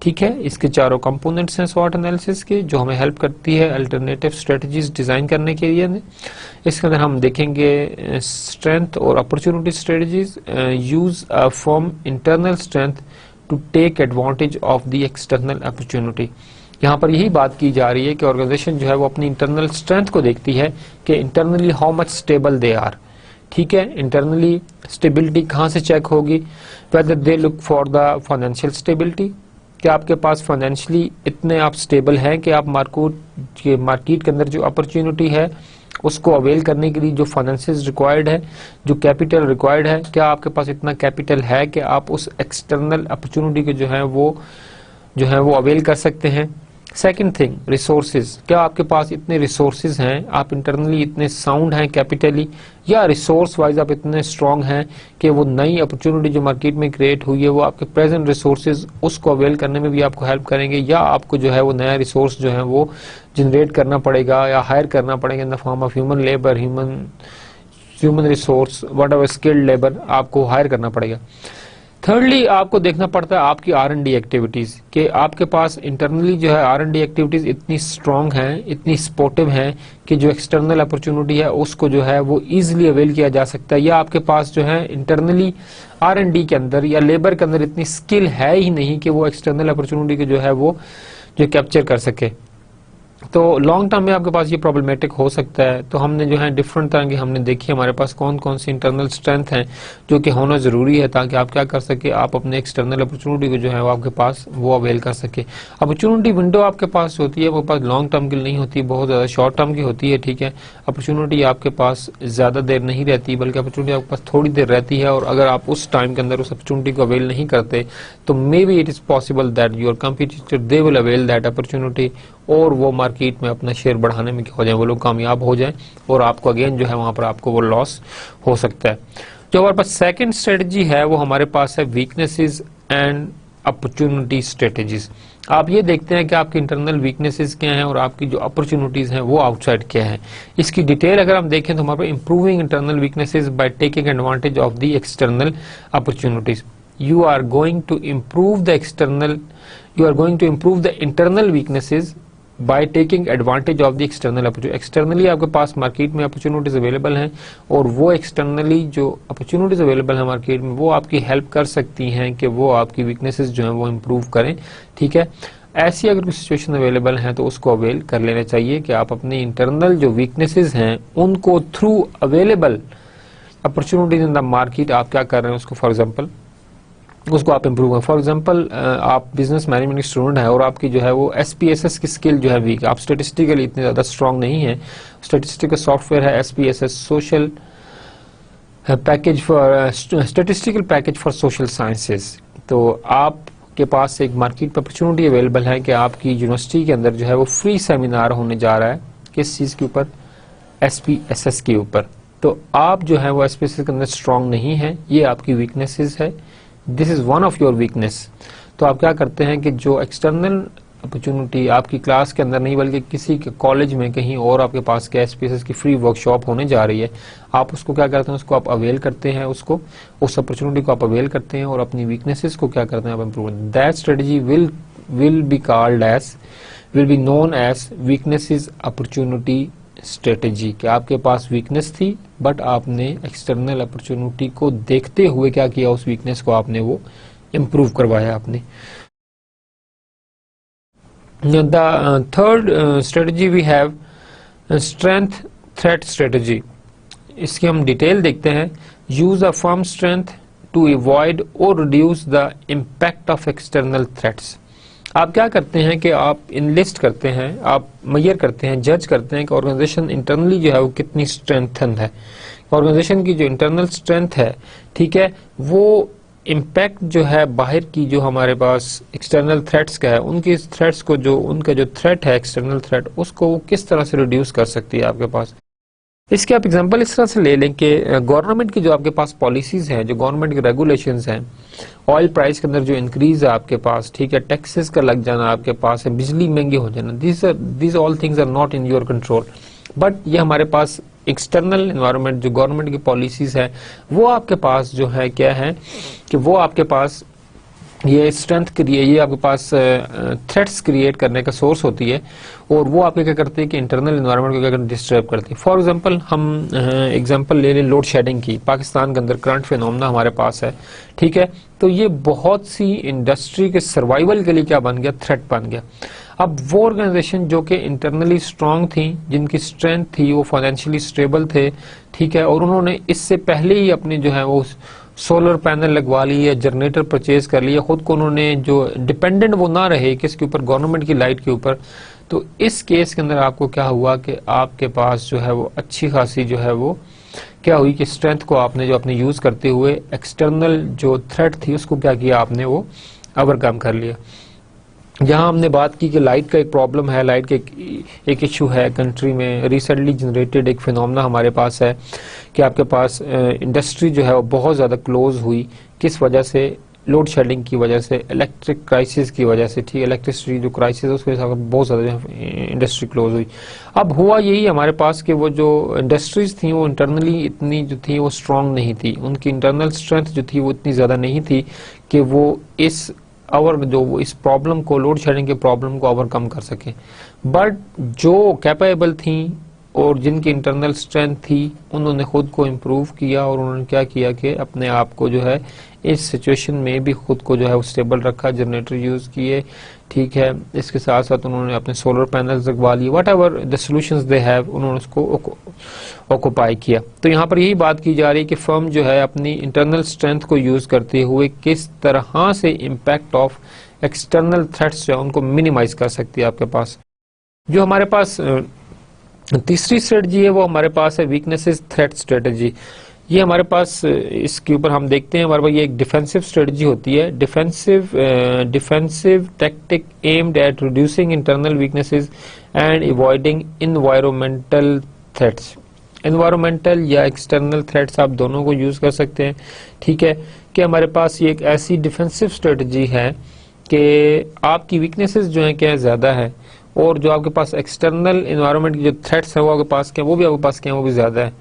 ठीक है। इसके चारों कंपोनेंट्स हैं स्वॉट एनालिसिस के, जो हमें हेल्प करती है अल्टरनेटिव स्ट्रेटजीज डिजाइन करने के लिए। इसके अंदर हम देखेंगे स्ट्रेंथ और opportunity strategies use a firm internal strength to take advantage of the external opportunity. यहाँ पर यही बात की जा रही है कि ऑर्गेनाइजेशन जो है वो अपनी इंटरनल स्ट्रेंथ को देखती है कि internally how much stable they are, ठीक है। इंटरनली स्टेबिलिटी कहाँ से चेक होगी, whether they look for the financial stability, कि आपके पास फाइनेंशियली इतने आप स्टेबल हैं कि आप मार्केट के अंदर जो अपॉर्चुनिटी है उसको अवेल करने के लिए जो फाइनेंसेस रिक्वायर्ड है, जो कैपिटल रिक्वायर्ड है, क्या आपके पास इतना कैपिटल है कि आप उस एक्सटर्नल अपॉर्चुनिटी को जो है वो अवेल कर सकते हैं। सेकंड थिंग रिसोर्सेज, क्या आपके पास इतने रिसोर्सेज हैं, आप इंटरनली इतने साउंड हैं कैपिटली, या रिसोर्स वाइज आप इतने स्ट्रांग हैं कि वो नई अपॉर्चुनिटी जो मार्केट में क्रिएट हुई है वो आपके प्रेजेंट रिसोर्सेज उसको अवेल करने में भी आपको हेल्प करेंगे, या आपको जो है वो नया रिसोर्स जो है वो जनरेट करना पड़ेगा या हायर करना पड़ेगा in the form of human labour, human resource, what ever skilled labour आपको हायर करना पड़ेगा। थर्डली आपको देखना पड़ता है आपकी R&D एक्टिविटीज, कि आपके पास इंटरनली जो है R&D एक्टिविटीज इतनी स्ट्रांग हैं, इतनी सपोर्टिव हैं कि जो एक्सटर्नल अपॉर्चुनिटी है उसको जो है वो इजीली अवेल किया जा सकता है, या आपके पास जो है इंटरनली R&D के अंदर या लेबर के अंदर इतनी स्किल है ही नहीं कि वो एक्सटर्नल अपॉर्चुनिटी को जो है वो जो कैप्चर कर सके। तो लॉन्ग टर्म में आपके पास ये प्रॉब्लमेटिक हो सकता है। तो हमने जो है डिफरेंट तरह की हमने देखी हमारे पास कौन कौन सी इंटरनल स्ट्रेंथ हैं जो कि होना जरूरी है, ताकि आप क्या कर सके, आप अपने एक्सटर्नल अपॉर्चुनिटी को जो है वो आपके पास वो अवेल कर सके। अपॉर्चुनिटी विंडो आपके पास होती है वो पास लॉन्ग टर्म की नहीं होती, बहुत ज्यादा शॉर्ट टर्म की होती है, ठीक है। अपॉर्चुनिटी आपके पास ज्यादा देर नहीं रहती, बल्कि अपॉर्चुनिटी आपके पास थोड़ी देर रहती है, और अगर आप उस टाइम के अंदर उस अपॉर्चुनिटी को अवेल नहीं करते तो may be it is possible that your competitor they will avail that opportunity, और वो मार्केट में अपना शेयर बढ़ाने में क्या हो जाए, वो लोग कामयाब हो जाएं, और आपको अगेन जो है वहां पर आपको वो लॉस हो सकता है। जो हमारे पास सेकंड स्ट्रेटजी है वो हमारे पास है वीकनेसेस एंड अपॉर्चुनिटी स्ट्रेटजीज। आप ये देखते हैं कि आपकी इंटरनल वीकनेसेस क्या हैं और आपकी जो अपॉर्चुनिटीज हैं वो आउटसाइड क्या है। इसकी डिटेल अगर हम देखें तो हमारे पास improving internal weaknesses by taking advantage of the external opportunities. You are going to improve the internal weaknesses by taking advantage of the external opportunity। Externally आपके पास मार्केट में अपॉर्चुनिटीज अवेलेबल हैं, और वो एक्सटर्नली जो अपॉर्चुनिटीज अवेलेबल है market में वो आपकी हेल्प कर सकती हैं कि वो आपकी वीकनेसेस जो हैं वो इम्प्रूव करें, ठीक है। ऐसी अगर कोई सिचुएशन अवेलेबल है तो उसको अवेल कर लेना चाहिए कि आप अपनी इंटरनल जो वीकनेसेस हैं उनको through available opportunities in the market आप क्या कर रहे हैं उसको, फॉर एग्जाम्पल उसको आप इम्प्रूव करें। फॉर एग्जांपल आप बिजनेस मैनेजमेंट स्टूडेंट है और आपकी जो है वो SPSS की स्किल जो है वीक, आप स्टेटिस्टिकली इतने ज़्यादा स्ट्रांग नहीं है। स्टेटिस्टिकल सॉफ्टवेयर है SPSS, social package for statistical package for social sciences. तो आपके पास एक मार्केट पर अपॉर्चुनिटी अवेलेबल है कि आपकी यूनिवर्सिटी के अंदर जो है वो फ्री सेमिनार होने जा रहा है, किस चीज़ के ऊपर, SPSS के ऊपर। तो आप जो है वो SPSS के अंदर स्ट्रांग नहीं है, ये आपकी वीकनेसेस है, this is one of your weakness. तो आप क्या करते हैं कि जो एक्सटर्नल अपॉर्चुनिटी आपकी क्लास के अंदर नहीं बल्कि किसी के कॉलेज में कहीं और आपके पास क्या SPSS की फ्री वर्कशॉप होने जा रही है, आप उसको क्या करते हैं, उसको आप अवेल करते हैं, उसको उस अपॉर्चुनिटी को आप अवेल करते हैं और अपनी वीकनेसेस को क्या करते हैं आप इम्प्रूव करते हैं। That strategy will be called as will be known as weaknesses opportunity strategy. कि आपके पास वीकनेस थी बट आपने एक्सटर्नल अपॉर्चुनिटी को देखते हुए क्या किया, उस वीकनेस को आपने वो इम्प्रूव करवाया आपने। The third strategy we have strength threat strategy। इसकी हम डिटेल देखते हैं। use a firm strength to avoid or reduce the impact of external threats। आप क्या करते हैं कि आप इनलिस्ट करते हैं, आप मेजर करते हैं, जज करते हैं कि ऑर्गेनाइजेशन इंटरनली जो है वो कितनी स्ट्रेंथन है। ऑर्गेनाइजेशन की जो इंटरनल स्ट्रेंथ है, ठीक है, वो इम्पैक्ट जो है बाहर की जो हमारे पास एक्सटर्नल थ्रेट्स का है, उनकी थ्रेट्स को जो उनका जो थ्रेट है एक्सटर्नल थ्रेट, उसको वो किस तरह से रिड्यूस कर सकती है आपके पास। इसके आप एग्जांपल इस तरह से ले लें कि गवर्नमेंट की जो आपके पास पॉलिसीज हैं, जो गवर्नमेंट के रेगुलेशंस हैं, ऑयल प्राइस के अंदर जो इंक्रीज है आपके पास, ठीक है, टैक्सेस का लग जाना आपके पास है, बिजली महंगी हो जाना, these all things are not in your control. But ये हमारे पास एक्सटर्नल एनवायरनमेंट जो गवर्नमेंट की पॉलिसीज है, वो आपके पास जो है क्या है कि वो आपके पास ये स्ट्रेंथ क्रिएट, ये आपके पास थ्रेट्स क्रिएट करने का सोर्स होती है और वो आपके क्या करते हैं कि इंटरनल एनवायरनमेंट को क्या डिस्टर्ब करती है। फॉर एग्जांपल हम एग्जांपल ले लें लोड शेडिंग की। पाकिस्तान के अंदर करंट फिनोमेना हमारे पास है, ठीक है, तो ये बहुत सी इंडस्ट्री के सर्वाइवल के लिए क्या बन गया, थ्रेट बन गया। अब वो ऑर्गेनाइजेशन जो कि इंटरनली स्ट्रांग थी, जिनकी स्ट्रेंथ थी, वो फाइनेंशियली स्टेबल थे, ठीक है, और उन्होंने इससे पहले ही अपनी जो है वो सोलर पैनल लगवा ली है, जनरेटर परचेज कर लिया, खुद को उन्होंने जो डिपेंडेंट वो ना रहे किसके ऊपर, गवर्नमेंट की लाइट के ऊपर। तो इस केस के अंदर आपको क्या हुआ कि आपके पास जो है वो अच्छी खासी जो है वो क्या हुई कि स्ट्रेंथ को आपने जो अपने यूज करते हुए एक्सटर्नल जो थ्रेट थी उसको क्या किया आपने, वो ओवरकम कर लिया। जहां हमने बात की कि लाइट का एक प्रॉब्लम है, लाइट के एक इशू है कंट्री में, रिसेंटली जनरेटेड एक फिनोमेना हमारे पास है कि आपके पास इंडस्ट्री जो है वो बहुत ज़्यादा क्लोज हुई। किस वजह से? लोड शेडिंग की वजह से, इलेक्ट्रिक क्राइसिस की वजह से, ठीक, इलेक्ट्रिसिटी जो क्राइसिस है उसकी वजह से बहुत ज़्यादा इंडस्ट्री क्लोज हुई। अब हुआ यही हमारे पास कि वो जो इंडस्ट्रीज थी वो इंटरनली इतनी जो थी वो स्ट्रांग नहीं थी, उनकी इंटरनल स्ट्रेंथ जो थी वो इतनी ज़्यादा नहीं थी कि वो इस इस प्रॉब्लम को, लोड शेडिंग के प्रॉब्लम को ओवरकम कर सके। बट जो कैपेबल थी और जिनकी इंटरनल स्ट्रेंथ थी, उन्होंने खुद को इम्प्रूव किया और उन्होंने क्या किया कि अपने आप को जो है इस सिचुएशन में भी खुद को जो है स्टेबल रखा, जनरेटर यूज किए, ठीक है, इसके साथ साथ उन्होंने अपने सोलर पैनल्स लगवा लिए, what ever the solutions they have, उन्होंने उसको ऑक्युपाई किया। तो यहाँ पर यही बात की जा रही है कि फर्म जो है अपनी इंटरनल स्ट्रेंथ को यूज करते हुए किस तरह से इम्पैक्ट ऑफ एक्सटर्नल थ्रेट्स जो है उनको मिनिमाइज कर सकती है। आपके पास जो हमारे पास तीसरी स्ट्रेटजी है वो हमारे पास है वीकनेसेस थ्रेट स्ट्रेटजी। ये हमारे पास इसके ऊपर हम देखते हैं, हमारे पास ये एक डिफेंसिव स्ट्रेटजी होती है, defensive tactic aimed at reducing internal weaknesses and avoiding environmental threats. Environmental या एक्सटर्नल थ्रेट्स आप दोनों को यूज कर सकते हैं, ठीक है, कि हमारे पास ये एक ऐसी डिफेंसिव स्ट्रेटजी है कि आपकी वीकनेसेस जो है क्या ज्यादा है और जो आपके पास एक्सटर्नल एनवायरनमेंट की जो थ्रेट्स है वो आपके पास क्या, वो भी आपके पास क्या, वो भी ज्यादा है,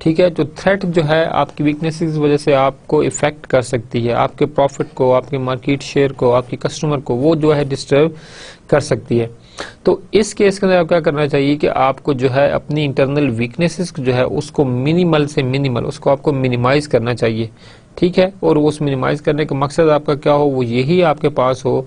ठीक है। जो थ्रेट जो है आपकी वीकनेसेस की वजह से आपको इफेक्ट कर सकती है, आपके प्रॉफिट को, आपके मार्केट शेयर को, आपके कस्टमर को, वो जो है डिस्टर्ब कर सकती है। तो इस केस के अंदर आप क्या करना चाहिए कि आपको जो है अपनी इंटरनल वीकनेसेस जो है उसको मिनिमल से मिनिमल, उसको आपको मिनिमाइज करना चाहिए, ठीक है। और उस मिनिमाइज करने का मकसद आपका क्या हो, वो यही आपके पास हो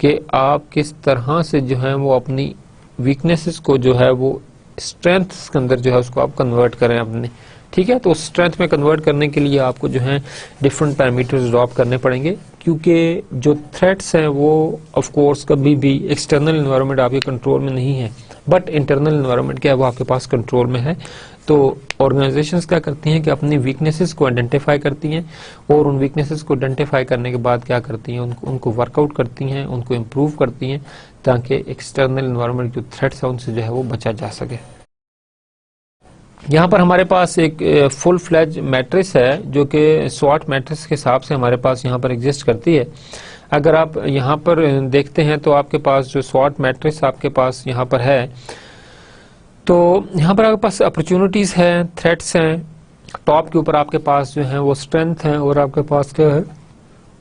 कि आप किस तरह से जो है वो अपनी वीकनेसेस को जो है वो स्ट्रेंथ के अंदर जो है उसको आप कन्वर्ट करें अपने, ठीक है। तो स्ट्रेंथ में कन्वर्ट करने के लिए आपको जो है डिफरेंट पैरामीटर्स ड्रॉप करने पड़ेंगे, क्योंकि जो थ्रेट्स हैं वो ऑफ कोर्स कभी भी एक्सटर्नल एनवायरनमेंट आपके कंट्रोल में नहीं है, बट इंटरनल एनवायरनमेंट क्या है वो आपके पास कंट्रोल में है। तो ऑर्गेनाइजेशंस क्या करती हैं कि अपनी वीकनेसेस को आइडेंटिफाई करती हैं और उन वीकनेसेस को आइडेंटिफाई करने के बाद क्या करती हैं, उनको वर्कआउट करती हैं, उनको इम्प्रूव करती हैं, ताकि एक्सटर्नल एनवायरनमेंट जो थ्रेट्स है उनसे जो है वो बचा जा सके। यहाँ पर हमारे पास एक फुल फ्लैज मैट्रिक्स है जो कि स्वॉट मैट्रिक्स के हिसाब से हमारे पास यहाँ पर एग्जिस्ट करती है। अगर आप यहाँ पर देखते हैं तो आपके पास जो स्वॉट मैट्रिक्स आपके पास यहाँ पर है, तो यहाँ पर आपके पास अपॉर्चुनिटीज हैं, थ्रेट्स हैं, टॉप के ऊपर आपके पास जो है वो स्ट्रेंथ है और आपके पास क्या है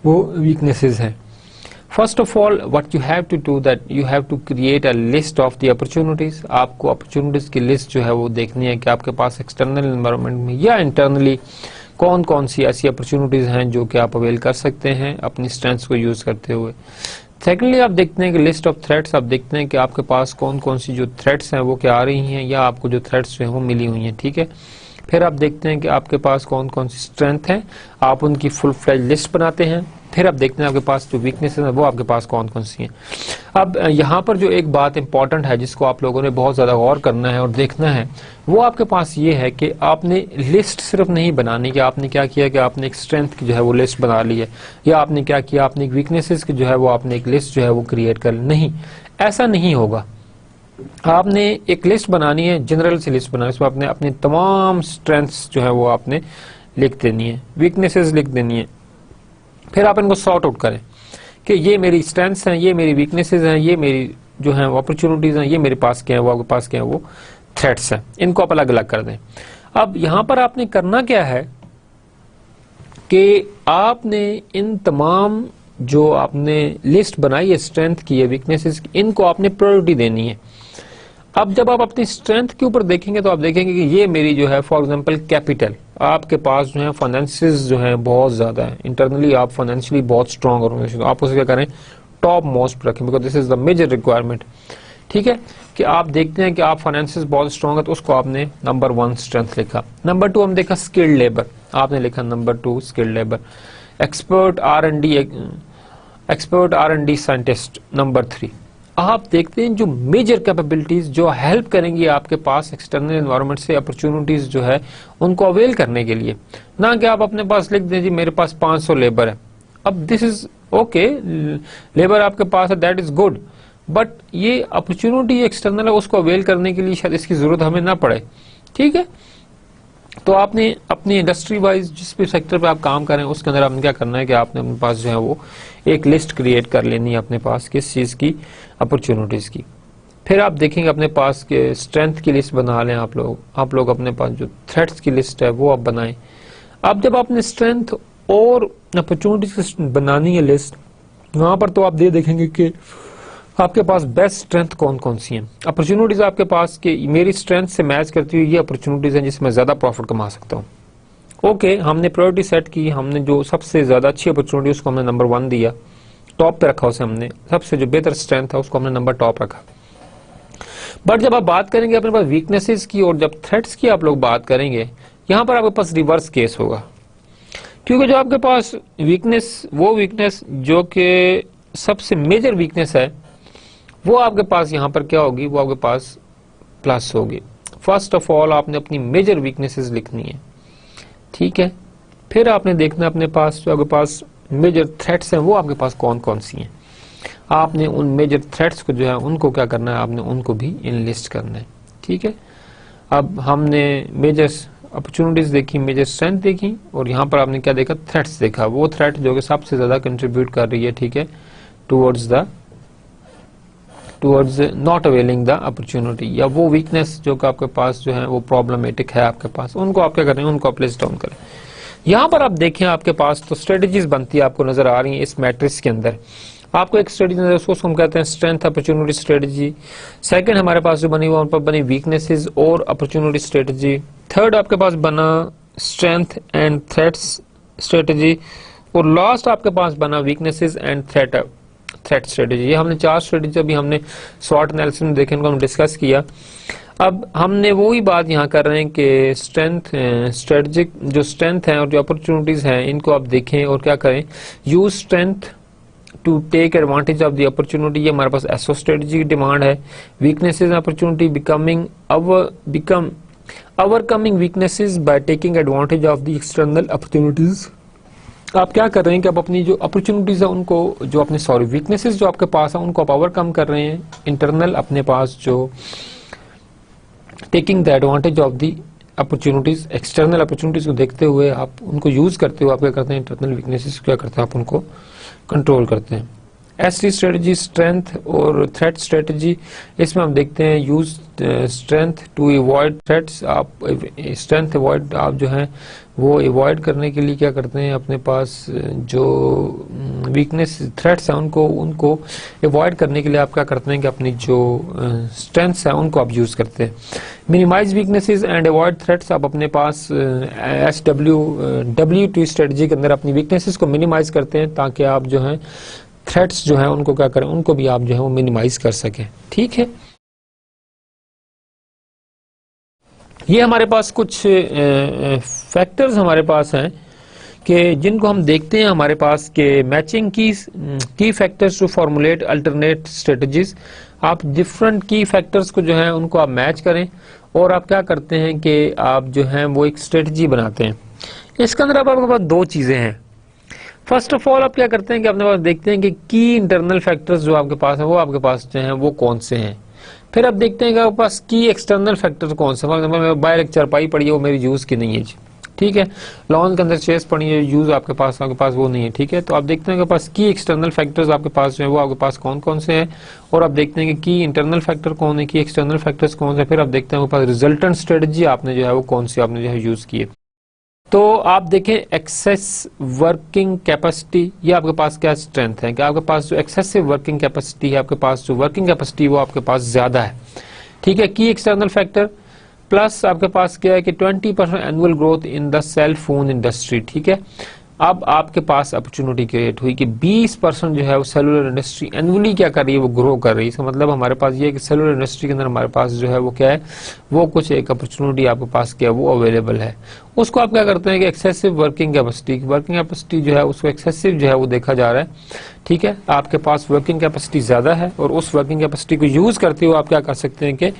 वो वीकनेसेस हैं। First of all what you have to do that you have to create a list of the opportunities. आपको अपॉर्चुनिटीज की लिस्ट जो है वो देखनी है कि आपके पास एक्सटर्नल एनवायरनमेंट में या इंटरनली कौन कौन सी ऐसी अपॉर्चुनिटीज हैं जो कि आप अवेल कर सकते हैं अपनी स्ट्रेंथ्स को यूज करते हुए। सेकेंडली आप देखते हैं कि लिस्ट ऑफ थ्रेट्स, आप देखते हैं कि आपके पास कौन कौन सी जो थ्रेट्स हैं वो क्या आ रही हैं या आपको जो थ्रेट्स जो है वो मिली हुई हैं, ठीक है। फिर आप देखते हैं कि आपके पास कौन कौन सी स्ट्रेंथ है, आप उनकी फुल फ्लेज लिस्ट बनाते हैं। फिर आप देखते हैं आपके पास जो वीकनेसेस है वो आपके पास कौन कौन सी हैं। अब यहाँ पर जो एक बात इंपॉर्टेंट है जिसको आप लोगों ने बहुत ज्यादा गौर करना है और देखना है, वो आपके पास ये है कि आपने लिस्ट सिर्फ नहीं बनानी कि आपने क्या किया कि आपने एक स्ट्रेंथ की जो है वो लिस्ट बना ली है, या आपने क्या किया आपने एक वीकनेसेस की जो है वो आपने एक लिस्ट जो है वो क्रिएट कर ली। नहीं, ऐसा नहीं होगा। आपने एक लिस्ट बनानी है, जनरल सी लिस्ट बनानी है, इसमें आपने अपनी तमाम स्ट्रेंथ्स जो है वो आपने लिख देनी है, वीकनेसेस लिख देनी है। फिर आप इनको सॉर्ट आउट करें कि ये मेरी स्ट्रेंथ्स हैं, ये मेरी वीकनेसेस हैं, ये मेरी जो है अपॉर्चुनिटीज हैं, ये मेरे पास क्या है वो आपके पास क्या है वो थ्रेट्स हैं। इनको आप अलग अलग कर दें। अब यहां पर आपने करना क्या है कि आपने इन तमाम जो आपने लिस्ट बनाई है स्ट्रेंथ की या वीकनेसेस की, इनको आपने प्रायोरिटी देनी है। अब जब आप अपनी स्ट्रेंथ के ऊपर देखेंगे तो आप देखेंगे कि ये मेरी जो है फॉर एग्जांपल कैपिटल, आपके पास जो है फाइनेंसेस जो है बहुत ज्यादा है, इंटरनली आप फाइनेंशियली बहुत स्ट्रांग ऑर्गेनाइजेशन, आप उसे क्या करें टॉप मोस्ट रखें, because this is the major requirement, ठीक है। कि आप देखते हैं कि आप फाइनेंसेस बहुत स्ट्रांग है तो उसको आपने नंबर 1 स्ट्रेंथ लिखा। नंबर 2 हम देखा स्किल्ड लेबर, आपने लिखा number 2 skilled labour. Expert R&D scientist number 3। आप देखते हैं जो मेजर कैपेबिलिटीज जो हेल्प करेंगी आपके पास एक्सटर्नल एनवायरनमेंट से अपॉर्चुनिटीज जो है उनको अवेल करने के लिए, ना कि आप अपने पास लिख दें जी मेरे पास 500 लेबर है। अब दिस इज ओके, लेबर आपके पास है, दैट इज गुड, बट ये अपॉर्चुनिटी एक्सटर्नल है उसको अवेल करने के लिए शायद इसकी जरूरत हमें ना पड़े, ठीक है। तो आपने अपनी इंडस्ट्री वाइज जिस भी सेक्टर पे आप काम करें उसके अंदर आपने क्या करना है कि आपने अपने पास जो है वो एक लिस्ट क्रिएट कर लेनी है अपने पास किस चीज की, अपॉर्चुनिटीज की। फिर आप देखेंगे अपने पास के स्ट्रेंथ की लिस्ट बना लें आप लोग अपने पास जो थ्रेट्स की लिस्ट है वो आप बनाएं। अब जब आपने स्ट्रेंथ और अपॉर्चुनिटीज बनानी है लिस्ट, वहां पर तो आप देखेंगे कि आपके पास बेस्ट स्ट्रेंथ कौन कौन सी हैं, अपॉर्चुनिटीज आपके पास कि मेरी स्ट्रेंथ से मैच करती हुई ये अपॉर्चुनिटीज हैं जिसमें ज्यादा प्रॉफिट कमा सकता हूँ। ओके, हमने प्रायोरिटी सेट की, हमने जो सबसे ज्यादा अच्छी अपॉर्चुनिटी उसको हमने नंबर 1 दिया, टॉप पे रखा उसे हमने, सबसे जो बेहतर स्ट्रेंथ था उसको हमने नंबर टॉप रखा। बट जब आप बात करेंगे अपने पास वीकनेसेस की और जब थ्रेट्स की आप लोग बात करेंगे, यहां पर आपके पास रिवर्स केस होगा, क्योंकि जो आपके पास वीकनेस, वो वीकनेस जो कि सबसे मेजर वीकनेस है वो आपके पास यहाँ पर क्या होगी, वो आपके पास प्लस होगी। फर्स्ट ऑफ ऑल आपने अपनी मेजर वीकनेसेस लिखनी है, ठीक है। फिर आपने देखना अपने पास जो आपके पास मेजर थ्रेट्स हैं वो आपके पास कौन कौन सी हैं, आपने उन मेजर थ्रेट्स को जो है उनको क्या करना है, आपने उनको भी इनलिस्ट करना है, ठीक है। अब हमने मेजर अपॉर्चुनिटीज देखी, मेजर स्ट्रेंथ देखी, और यहाँ पर आपने क्या देखा, थ्रेट्स देखा, वो थ्रेट जो कि सबसे ज्यादा कंट्रीब्यूट कर रही है, ठीक है, towards not availing the opportunity, या वो वीकनेस जो कि आपके पास जो है वो प्रॉब्लमेटिक है आपके पास, उनको आप क्या करें, उनको आप लिस्ट डाउन करें। यहाँ पर आप देखें आपके पास तो स्ट्रेटेजीज बनती है, आपको नजर आ रही है इस मैट्रिक्स के अंदर। आपको एक स्ट्रेटेजी नजर, उसको हम कहते हैं स्ट्रेंथ अपॉर्चुनिटी स्ट्रेटेजी। सेकंड हमारे पास जो बनी वहां पर बनी वीकनेसेस और अपॉर्चुनिटी स्ट्रेटेजी। थर्ड आपके पास बना स्ट्रेंथ एंड थ्रेट्स स्ट्रेटेजी, और लास्ट आपके पास बना वीकनेसेस एंड थ्रेट स्ट्रेटेजी। ये हमने 4 स्ट्रेटेजी अभी हमने स्वॉट एनालिसिस में देखे, इनको हम डिस्कस किया। अब हमने वही बात यहाँ कर रहे हैं कि स्ट्रेंथ, स्ट्रेटेजिक जो स्ट्रेंथ है और जो अपॉर्चुनिटीज हैं इनको आप देखें और क्या करें, use strength to take advantage of the opportunity, ये हमारे पास एसओ स्ट्रेटेजी की डिमांड है। Weaknesses opportunity overcoming weaknesses by taking advantage of the external opportunities. आप क्या कर रहे हैं कि आप अपनी जो अपॉर्चुनिटीज है उनको, जो अपने वीकनेसेस जो आपके पास है उनको आप ओवरकम कर रहे हैं, इंटरनल अपने पास जो taking the advantage of the opportunities, external opportunities को देखते हुए आप उनको यूज करते हुए आप क्या करते हैं, इंटरनल वीकनेसेस क्या करते हैं आप उनको कंट्रोल करते हैं। एसटी स्ट्रेटजी स्ट्रेंथ और थ्रेट स्ट्रेटजी, इसमें हम देखते हैं use strength to avoid threats. आप स्ट्रेंथ अवॉइड आप जो है वो अवॉइड करने के लिए क्या करते हैं, अपने पास जो वीकनेस थ्रेट्स हैं उनको अवॉइड करने के लिए आप क्या करते हैं कि अपनी जो स्ट्रेंथ्स हैं उनको आप यूज करते हैं। Minimize weaknesses and avoid threats, आप अपने पास WT स्ट्रेटजी के अंदर अपनी वीकनेसेस को मिनिमाइज करते हैं ताकि आप जो है थ्रेट्स जो है उनको क्या करें, उनको भी आप जो है वो मिनिमाइज कर सकें। ठीक है, ये हमारे पास कुछ फैक्टर्स हमारे पास हैं कि जिनको हम देखते हैं हमारे पास के matching key factors to formulate alternate strategies. आप डिफरेंट की फैक्टर्स को जो है उनको आप मैच करें और आप क्या करते हैं कि आप जो है वो एक स्ट्रेटजी बनाते हैं। इसके अंदर आपके पास दो चीजें हैं। फर्स्ट ऑफ ऑल आप क्या करते हैं कि अपने पास देखते हैं कि की इंटरनल फैक्टर्स जो आपके पास है वो आपके पास जो है वो कौन से हैं। फिर आप देखते हैं कि आपके पास की एक्सटर्नल फैक्टर्स कौन से, फॉर एग्जाम्पल बाय लेक्चर पाई पड़ी है वो मेरी यूज की नहीं है जी, ठीक है। लॉन्च के अंदर चेस पड़ी है, यूज आपके पास वो नहीं है, ठीक है। तो आप देखते हैं कि पास की एक्सटर्नल फैक्टर्स आपके पास जो है वो आपके पास कौन कौन से हैं और आप देखते हैं कि की इंटरनल फैक्टर कौन है, की एक्सटर्नल फैक्टर्स कौन से। फिर आप देखते हैं आपके पास रिजल्टेंट स्ट्रेटजी आपने जो है वो कौन सी आपने जो है यूज की है। तो आप देखें एक्सेस वर्किंग कैपेसिटी, ये आपके पास क्या स्ट्रेंथ है कि आपके पास जो एक्सेसिव वर्किंग कैपेसिटी है, आपके पास जो वर्किंग कैपेसिटी वो आपके पास ज्यादा है, ठीक है। की एक्सटर्नल फैक्टर प्लस आपके पास क्या है कि 20% annual growth in the cell phone industry, ठीक है। अब आपके पास अपॉर्चुनिटी क्रिएट हुई कि 20% जो है वो सेलुलर इंडस्ट्री एनुअली क्या कर रही है, वो ग्रो कर रही है। इसका मतलब हमारे पास ये है कि सेलुलर इंडस्ट्री के अंदर हमारे पास जो है वो क्या है, वो कुछ एक अपॉर्चुनिटी आपके पास क्या है वो अवेलेबल है। उसको आप क्या करते हैं कि एक्सेसिव वर्किंग कैपेसिटी जो है उसको एक्सेसिव जो है वो देखा जा रहा है, ठीक है। आपके पास वर्किंग कैपेसिटी ज्यादा है और उस वर्किंग कैपेसिटी को यूज करते हुए आप क्या कर सकते हैं कि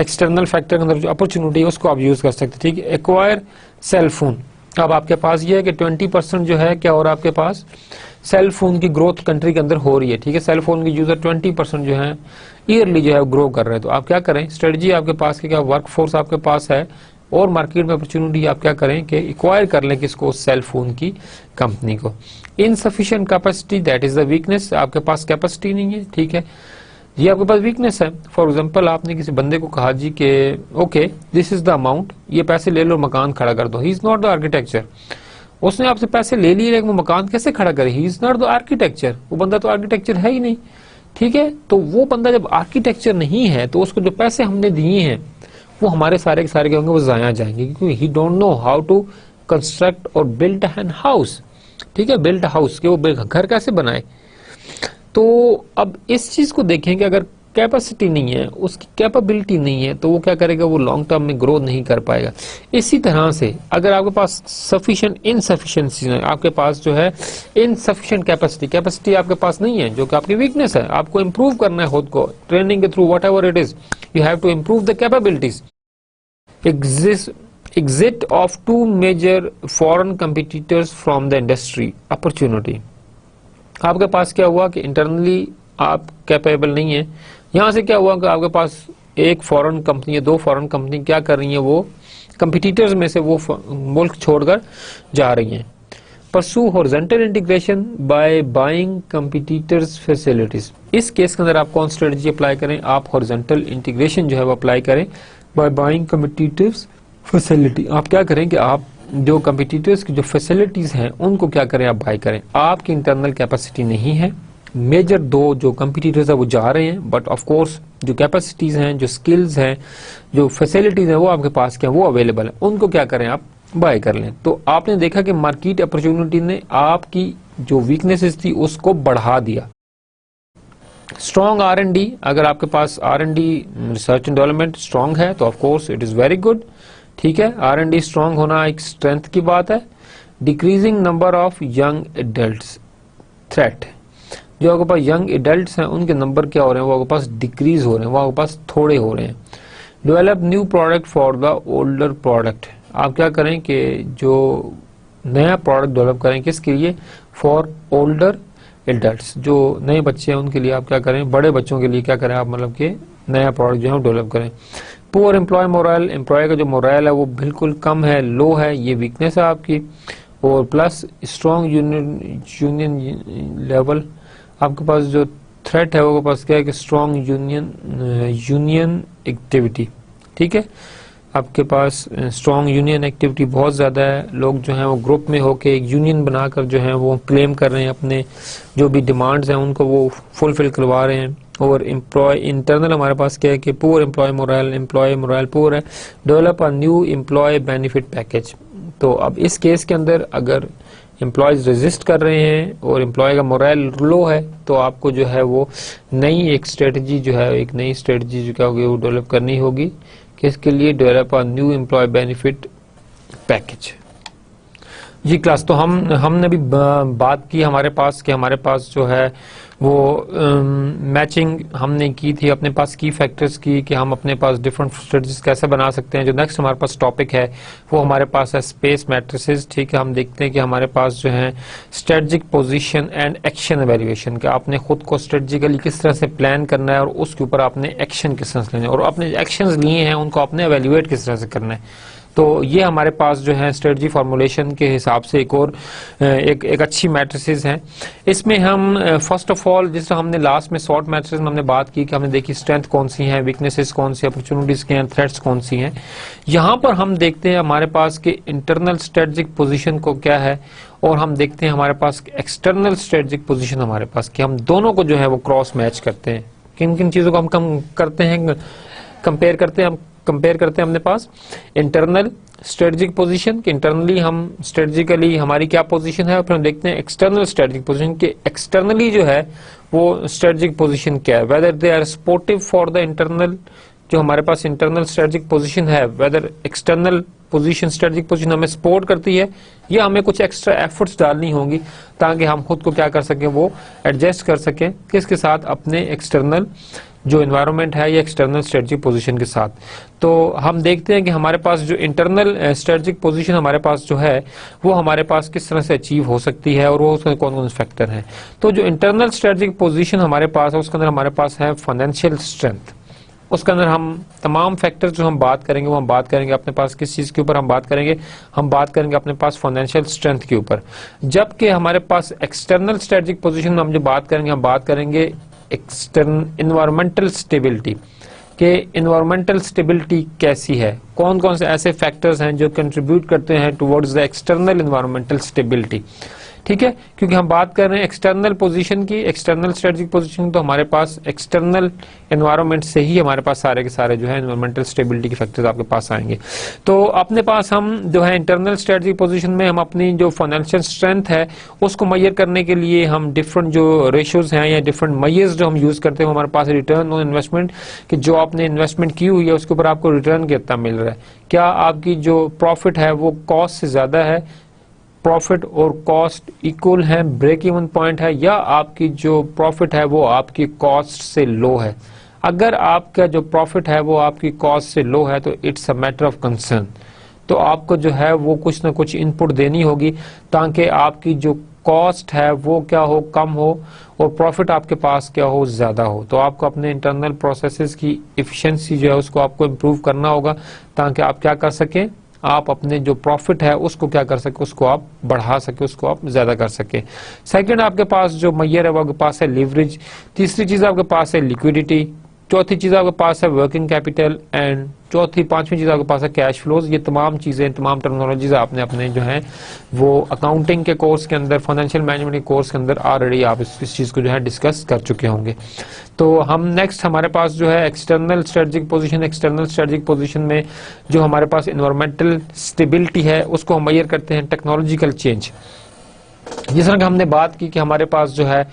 एक्सटर्नल फैक्टर के अंदर जो अपॉर्चुनिटी है उसको आप यूज कर सकते हैं, ठीक है। एक्वायर सेल फोन, अब आपके पास ये है कि 20% जो है क्या, और आपके पास सेल फोन की ग्रोथ कंट्री के अंदर हो रही है, ठीक है। सेल फोन की यूजर 20% जो है ईयरली जो है ग्रो कर रहे हैं। तो आप क्या करें, स्ट्रेटजी आपके पास क्या वर्कफोर्स आपके पास है और मार्केट में अपॉर्चुनिटी आप क्या करें कि एक्वायर कर लें किसको, सेल फोन की कंपनी को। Insufficient capacity that is the weakness, आपके पास कैपेसिटी नहीं है, ठीक है, ये आपके पास वीकनेस है। फॉर एग्जांपल आपने किसी बंदे को कहा जी कि okay this is the amount, ये पैसे ले लो मकान खड़ा कर दो। He is not the architecture, उसने आपसे पैसे ले लिए लेकिन वो मकान कैसे खड़ा करे, he is not the architecture, वो बंदा तो आर्किटेक्चर है ही नहीं, ठीक है। तो वो बंदा जब आर्किटेक्चर नहीं है तो उसको जो पैसे हमने दिए हैं वो हमारे सारे के सारे होंगे वो जाया जाएंगे, क्योंकि he don't know how to construct और बिल्ड एन हाउस, ठीक है, बिल्ड हाउस के वो घर कैसे बनाए। तो अब इस चीज को देखें कि अगर कैपेसिटी नहीं है, उसकी कैपेबिलिटी नहीं है, तो वो क्या करेगा, वो लॉन्ग टर्म में ग्रो नहीं कर पाएगा। इसी तरह से अगर आपके पास सफिशिएंट इनसफिशिएंसी है, आपके पास जो है इनसफिशिएंट कैपेसिटी आपके पास नहीं है, जो कि आपकी वीकनेस है, आपको इंप्रूव करना है खुद को ट्रेनिंग के थ्रू, whatever it is, you have to improve the capabilities. Exit of 2 major foreign competitors from the industry opportunity, आपके पास क्या हुआ कि इंटरनली आप कैपेबल नहीं है, यहां से क्या हुआ कि आपके पास एक फॉरेन कंपनी है, 2 फॉरेन कंपनी क्या कर रही है, वो कंपिटिटर्स में से वो मुल्क छोड़कर जा रही हैं। Pursue horizontal integration by buying competitors facilities, इस केस के अंदर आप कौन स्ट्रेटजी अप्लाई करें, आप हॉरिजॉन्टल इंटीग्रेशन जो है वो अप्लाई करें बाय बाइंग कंपिटिटर्स फैसिलिटी। आप क्या करें कि आप जो कंपिटिटर्स की जो फैसिलिटीज हैं उनको क्या करें, आप बाय करें। आपकी इंटरनल कैपेसिटी नहीं है, मेजर 2 जो कंपिटिटर्स है वो जा रहे हैं, बट ऑफ कोर्स जो कैपेसिटीज हैं, जो स्किल्स हैं, जो फैसिलिटीज हैं वो आपके पास क्या वो अवेलेबल है, उनको क्या करें आप बाय कर लें। तो आपने देखा कि मार्केट अपॉर्चुनिटी ने आपकी जो वीकनेसेस थी उसको बढ़ा दिया। स्ट्रॉन्ग R&D, अगर आपके पास R&D research and development strong है तो of course it is very good, ठीक है। R&D स्ट्रॉन्ग होना एक स्ट्रेंथ की बात है। Decreasing number of young adults threat, जो आपके पास यंग एडल्ट्स हैं उनके नंबर क्या हो रहे हैं, वो आपके पास डिक्रीज हो रहे हैं, वो आपके पास थोड़े हो रहे हैं। Develop new product for the older product, आप क्या करें कि जो नया प्रोडक्ट डेवलप करें, किसके लिए, फॉर ओल्डर एडल्ट्स, जो नए बच्चे हैं उनके लिए आप क्या करें, बड़े बच्चों के लिए क्या करें आप, मतलब कि नया प्रोडक्ट जो है डेवलप करें। पुअर एम्प्लॉय मोरल, एम्प्लॉय का जो मोरल है वो बिल्कुल कम है, लो है, ये वीकनेस है आपकी। और प्लस स्ट्रॉन्ग यूनियन लेवल, आपके पास जो थ्रेट है वो पास क्या है कि स्ट्रॉन्ग यूनियन एक्टिविटी, ठीक है। आपके पास स्ट्रॉन्ग यूनियन एक्टिविटी बहुत ज़्यादा है, लोग जो हैं वो ग्रुप में होके एक यूनियन बनाकर जो है वो क्लेम कर रहे हैं अपने जो भी डिमांड्स हैं उनको वो फुलफिल करवा रहे हैं। और एम्प्लॉय इंटरनल हमारे पास क्या है कि पुअर एम्प्लॉय मोरल पुअर है, develop a new employee benefit package. तो अब इस केस के अंदर अगर एम्प्लॉयज रेजिस्ट कर रहे हैं और एम्प्लॉय का मोरल लो है तो आपको जो है वो एक स्ट्रेटजी जो क्या होगी वो डेवलप करनी होगी, किसके लिए, develop a new employee benefit package. जी क्लास, तो हमने भी बात की हमारे पास जो है वो मैचिंग हमने की थी अपने पास की फैक्टर्स की कि हम अपने पास डिफरेंट स्ट्रेटजीज कैसे बना सकते हैं। जो नेक्स्ट हमारे पास टॉपिक है वो हमारे पास है स्पेस मैट्रिसेस, ठीक है। हम देखते हैं कि हमारे पास जो है strategic position and action evaluation, कि आपने खुद को स्ट्रेटजिकली किस तरह से प्लान करना है और उसके ऊपर आपने एक्शन किस तरह से लेने हैं और अपने एक्शंस लिए हैं उनको आपने एवेल्युएट किस तरह से करना है। तो ये हमारे पास जो है स्ट्रेटजी फॉर्मुलेशन के हिसाब से एक अच्छी मैट्रिसेस हैं। इसमें हम फर्स्ट ऑफ ऑल, जिस तरह हमने लास्ट में शॉर्ट मैट्रिसेस में हमने बात की कि हमने देखी स्ट्रेंथ कौन सी है, वीकनेसेस कौन सी, अपॉर्चुनिटीज क्या हैं, थ्रेट्स कौन सी हैं। यहाँ पर हम देखते हैं हमारे पास के इंटरनल स्ट्रेटजिक पोजीशन को क्या है और हम देखते हैं हमारे पास एक्सटर्नल स्ट्रेटजिक पोजीशन हमारे पास कि हम दोनों को जो है वो क्रॉस मैच करते हैं। किन किन चीजों को हम कंपेयर करते हैं अपने पास इंटरनल स्ट्रेटजिक पोजीशन कि इंटरनली हम स्ट्रेटजिकली हमारी क्या पोजीशन है, और फिर हम देखते हैं एक्सटर्नल स्ट्रेटजिक पोजीशन कि एक्सटर्नली जो है वो स्ट्रेटजिक पोजीशन क्या है, whether they are supportive for the internal, जो हमारे पास इंटरनल स्ट्रेटजिक पोजीशन है, whether external position strategic position हमें सपोर्ट करती है या हमें कुछ एक्स्ट्रा एफर्ट्स डालनी होंगी ताकि हम खुद को क्या कर सकें, वो एडजस्ट कर सकें किसके साथ, अपने एक्सटर्नल जो एनवायरनमेंट है या एक्सटर्नल स्ट्रेटजिक पोजीशन के साथ। तो हम देखते हैं कि हमारे पास जो इंटरनल स्ट्रेटजिक पोजीशन हमारे पास जो है वो हमारे पास किस तरह से अचीव हो सकती है और वो उसमें कौन कौन से फैक्टर हैं। तो जो इंटरनल स्ट्रेटजिक पोजीशन हमारे पास है उसके अंदर हमारे पास है फाइनेंशियल स्ट्रेंथ। उसके अंदर हम तमाम फैक्टर्स जो हम बात करेंगे वो हम बात करेंगे अपने पास किस चीज़ के ऊपर हम बात करेंगे अपने पास फाइनेंशियल स्ट्रेंथ के ऊपर। जबकि हमारे पास एक्सटर्नल स्ट्रेटजिक पोजीशन में हम जो बात करेंगे एक्सटर्नल इन्वायरमेंटल स्टेबिलिटी के इन्वायरमेंटल स्टेबिलिटी कैसी है, कौन कौन से ऐसे फैक्टर्स हैं जो कंट्रीब्यूट करते हैं towards the external environmental stability, ठीक है। क्योंकि हम बात कर रहे हैं एक्सटर्नल पोजीशन की, एक्सटर्नल स्ट्रेटजिक पोजीशन, तो हमारे पास एक्सटर्नल एनवायरनमेंट से ही हमारे पास सारे के सारे जो है एनवायरमेंटल स्टेबिलिटी के फैक्टर्स आपके पास आएंगे। तो अपने पास हम जो है इंटरनल स्ट्रेटजिक पोजीशन में हम अपनी जो फाइनेंशियल स्ट्रेंथ है उसको मेजर करने के लिए हम डिफरेंट जो रेशियोज हैं या डिफरेंट मेजर्स जो हम यूज करते हैं हमारे पास रिटर्न ऑन इन्वेस्टमेंट, कि जो आपने इन्वेस्टमेंट की हुई है उसके ऊपर आपको रिटर्न कितना मिल रहा है, क्या आपकी जो प्रॉफिट है वो कॉस्ट से ज्यादा है, प्रॉफिट और कॉस्ट इक्वल है, ब्रेक इवन पॉइंट है, या आपकी जो प्रॉफिट है वो आपकी कॉस्ट से लो है। अगर आपका जो प्रॉफिट है वो आपकी कॉस्ट से लो है तो it's a matter of concern. तो आपको जो है वो कुछ ना कुछ इनपुट देनी होगी ताकि आपकी जो कॉस्ट है वो क्या हो, कम हो, और प्रॉफिट आपके पास क्या हो, ज्यादा हो। तो आपको अपने इंटरनल प्रोसेसेस की एफिशिएंसी जो है उसको आपको इम्प्रूव करना होगा ताकि आप क्या कर सकें, आप अपने जो प्रॉफिट है उसको क्या कर सके, उसको आप बढ़ा सके, उसको आप ज्यादा कर सके। सेकंड आपके पास जो मैयर है वो आपके पास है लिवरेज। तीसरी चीज आपके पास है लिक्विडिटी। चौथी चीज आपके पास है वर्किंग कैपिटल एंड पांचवी चीज आपके पास है कैश फ्लोज। ये तमाम चीजें, तमाम टर्मिनोलॉजीज आपने अपने जो है वो अकाउंटिंग के कोर्स के अंदर, फाइनेंशियल मैनेजमेंट के कोर्स के अंदर ऑलरेडी आप इस चीज को जो है डिस्कस कर चुके होंगे। तो हम नेक्स्ट हमारे पास जो है एक्सटर्नल स्ट्रेटजिक पोजीशन में जो हमारे पास एनवायरमेंटल स्टेबिलिटी है उसको हम मेजर करते हैं टेक्नोलॉजिकल चेंज। जिस तरह हमने बात की कि हमारे पास जो है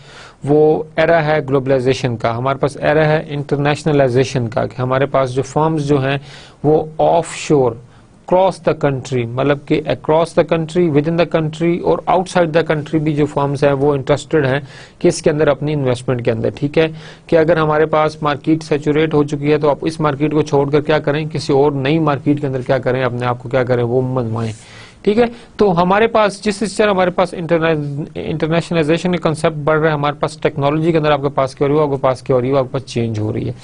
वो एरा है ग्लोबलाइजेशन का, हमारे पास एरा है इंटरनेशनलाइजेशन का, कि हमारे पास जो फर्म्स जो हैं वो ऑफ शोर, क्रॉस द कंट्री, मतलब कि across the country, with in the country और आउटसाइड द कंट्री भी जो फर्म्स हैं वो इंटरेस्टेड हैं कि इसके अंदर अपनी इन्वेस्टमेंट के अंदर, ठीक है। कि अगर हमारे पास मार्केट सैचुरेट हो चुकी है तो आप इस मार्केट को छोड़कर क्या करें, किसी और नई मार्केट के अंदर क्या करें, अपने आप को क्या करें, वो मनवाएं, ठीक है। तो हमारे पास जिस तरह हमारे पास इंटरनेशनलाइजेशन के कंसेप्ट बढ़ रहा है, हमारे पास टेक्नोलॉजी के अंदर आपके पास क्या हो रही है, आपके पास क्या हो रही है, आपके पास चेंज हो रही है।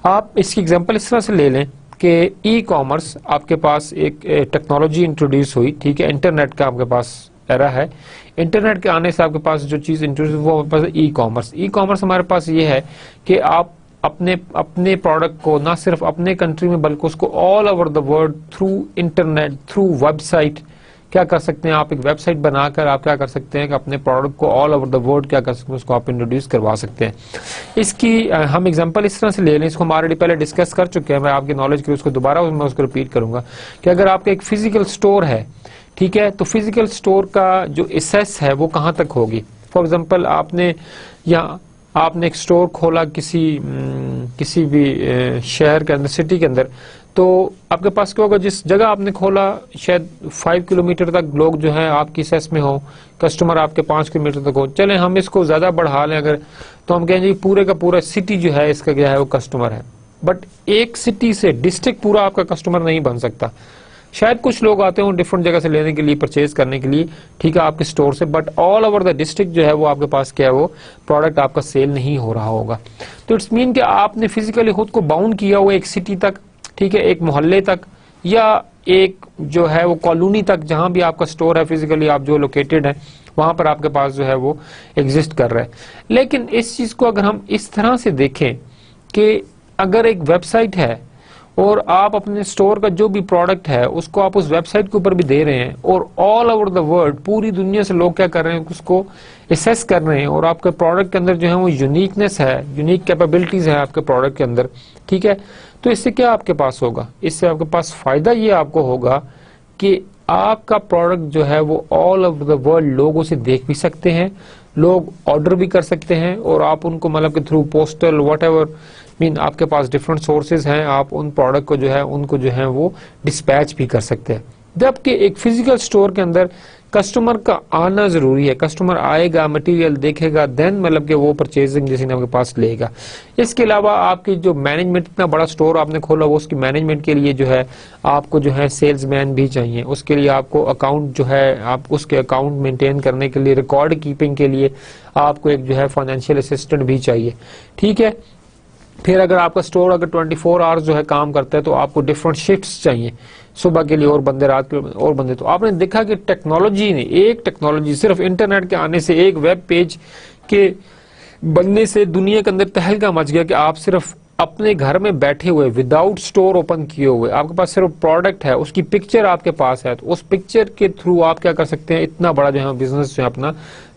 आप इसकी एग्जांपल इस तरह से ले लें कि ई कॉमर्स आपके पास एक टेक्नोलॉजी इंट्रोड्यूस हुई, ठीक है, इंटरनेट का आपके पास एरा है। इंटरनेट के आने से आपके पास जो चीज इंट्रोड्यूस वो हमारे पास ई कॉमर्स। ई कॉमर्स हमारे पास ये है कि आप अपने प्रोडक्ट को ना सिर्फ अपने कंट्री में बल्कि उसको all over the world through internet, through website क्या कर सकते हैं, आप एक वेबसाइट बनाकर आप क्या कर सकते हैं कि अपने प्रोडक्ट को ऑल ओवर द वर्ल्ड क्या कर सकते हैं, उसको आप इंट्रोड्यूस करवा सकते हैं। इसकी हम एग्जांपल इस तरह से ले लें, इसको हम ऑलरेडी पहले डिस्कस कर चुके हैं, मैं आपकी नॉलेज के लिए उसको दोबारा मैं उसको रिपीट करूंगा कि अगर आपका एक फिजिकल स्टोर है, ठीक है, तो फिजिकल स्टोर का जो एसेस है वो कहाँ तक होगी। फॉर एग्जाम्पल आपने एक स्टोर खोला किसी भी शहर के अंदर, सिटी के अंदर, तो आपके पास क्या होगा, जिस जगह आपने खोला शायद 5 किलोमीटर तक लोग जो है आपकी सेस में हो, कस्टमर आपके 5 किलोमीटर तक हो। चले हम इसको ज्यादा बढ़ा लें अगर, तो हम कहेंगे पूरे का पूरा सिटी जो है इसका क्या है वो कस्टमर है। बट एक सिटी से डिस्ट्रिक्ट पूरा आपका कस्टमर नहीं बन सकता। शायद कुछ लोग आते हो डिफरेंट जगह से लेने के लिए, परचेज करने के लिए, ठीक है, आपके स्टोर से, but all over the district जो है वो आपके पास क्या है वो प्रोडक्ट आपका सेल नहीं हो रहा होगा। तो इट्स मीन कि आपने फिजिकली खुद को बाउंड किया हुआ एक सिटी तक, ठीक है, एक मोहल्ले तक, या एक जो है वो कॉलोनी तक, जहां भी आपका स्टोर है फिजिकली आप जो लोकेटेड है वहां पर आपके पास जो है वो एग्जिस्ट कर रहा है। लेकिन इस चीज को अगर हम इस तरह से देखें कि अगर एक वेबसाइट है और आप अपने स्टोर का जो भी प्रोडक्ट है उसको आप उस वेबसाइट के ऊपर भी दे रहे हैं और ऑल ओवर द वर्ल्ड पूरी दुनिया से लोग क्या कर रहे हैं उसको एसेस कर रहे हैं, और आपके प्रोडक्ट के अंदर जो है वो यूनिकनेस है, यूनिक कैपेबिलिटीज है आपके प्रोडक्ट के अंदर, ठीक है, तो इससे क्या आपके पास होगा, इससे आपके पास फायदा ये आपको होगा कि आपका प्रोडक्ट जो है वो ऑल ओवर द वर्ल्ड लोग उसे देख भी सकते हैं, लोग ऑर्डर भी कर सकते हैं, और आप उनको मतलब कि थ्रू पोस्टल व्हाटएवर मीन आपके पास डिफरेंट सोर्सेज हैं, आप उन प्रोडक्ट को जो है उनको जो है वो डिस्पैच भी कर सकते हैं। जबकि एक फिजिकल स्टोर के अंदर कस्टमर का आना जरूरी है, कस्टमर आएगा, मटेरियल देखेगा, देन मतलब कि वो परचेजिंग जैसे आपके पास लेगा। इसके अलावा आपकी जो मैनेजमेंट, इतना बड़ा स्टोर आपने खोला वो उसकी मैनेजमेंट के लिए जो है आपको जो है सेल्समैन भी चाहिए, उसके लिए आपको अकाउंट जो है आप उसके अकाउंट मेंटेन करने के लिए, रिकॉर्ड कीपिंग के लिए आपको एक जो है फाइनेंशियल असिस्टेंट भी चाहिए, ठीक है। फिर अगर आपका स्टोर अगर 24 आवर्स जो है काम करता है तो आपको डिफरेंट शिफ्ट्स चाहिए, सुबह के लिए और बंदे, रात के और बंदे। तो आपने देखा कि टेक्नोलॉजी ने, एक टेक्नोलॉजी सिर्फ इंटरनेट के आने से, एक वेब पेज के बनने से दुनिया के अंदर तहलका मच गया कि आप सिर्फ अपने घर में बैठे हुए विदाउट स्टोर ओपन किए हुए आपके पास सिर्फ प्रोडक्ट है, उसकी पिक्चर आपके पास है, तो उस पिक्चर के थ्रू आप क्या कर सकते हैं, इतना बड़ा जो है बिजनेस जो है अपना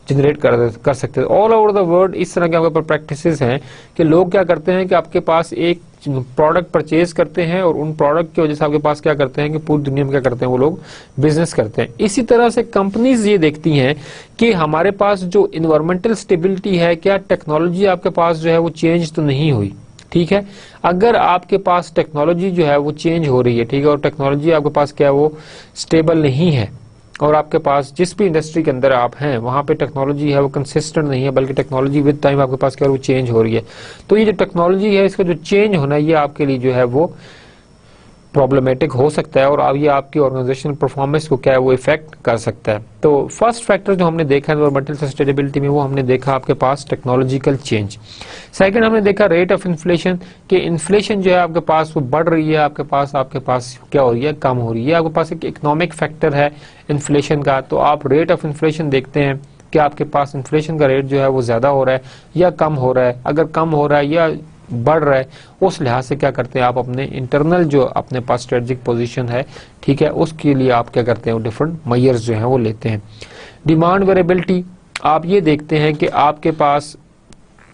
जनरेट कर सकते हैं। ऑल ओवर द वर्ल्ड इस तरह के आपके पास प्रैक्टिसेस हैं कि लोग क्या करते हैं कि आपके पास एक प्रोडक्ट परचेज करते हैं और उन प्रोडक्ट की वजह से आपके पास क्या करते हैं कि पूरी दुनिया में क्या करते हैं वो लोग बिजनेस करते हैं। इसी तरह से कंपनीज ये देखती हैं कि हमारे पास जो इन्वायरमेंटल स्टेबिलिटी है, क्या टेक्नोलॉजी आपके पास जो है वो चेंज तो नहीं हुई, ठीक है। अगर आपके पास टेक्नोलॉजी जो है वो चेंज हो रही है, ठीक है, और टेक्नोलॉजी आपके पास क्या है वो स्टेबल नहीं है, और आपके पास जिस भी इंडस्ट्री के अंदर आप हैं वहां पे टेक्नोलॉजी है वो कंसिस्टेंट नहीं है, बल्कि टेक्नोलॉजी विद टाइम आपके पास क्या है वो चेंज हो रही है, तो ये जो टेक्नोलॉजी है इसका जो चेंज होना है ये आपके लिए जो है वो प्रॉब्लमेटिक हो सकता है, और अब ये आपकी ऑर्गेनाइजेशनल परफॉर्मेंस को क्या है वो इफेक्ट कर सकता है। तो फर्स्ट फैक्टर जो हमने देखा एनवायरमेंटल सस्टेनेबिलिटी में, वो हमने देखा आपके पास टेक्नोलॉजिकल चेंज। सेकंड हमने देखा रेट ऑफ इन्फ्लेशन, कि इन्फ्लेशन जो है आपके पास वो बढ़ रही है, आपके पास क्या हो रही है, कम हो रही है। आपके पास एक इकोनॉमिक फैक्टर है इन्फ्लेशन का, तो आप रेट ऑफ इन्फ्लेशन देखते हैं कि आपके पास इन्फ्लेशन का रेट जो है वो ज्यादा हो रहा है या कम हो रहा है। अगर कम हो रहा है या बढ़ रहा है, उस लिहाज से क्या करते हैं आप अपने इंटरनल जो अपने पास स्ट्रेटेजिक पोजीशन है, ठीक है, उसके लिए आप क्या करते हैं डिफरेंट मेजर्स जो हैं वो लेते हैं। डिमांड वेरिएबिलिटी, आप ये देखते हैं कि आपके पास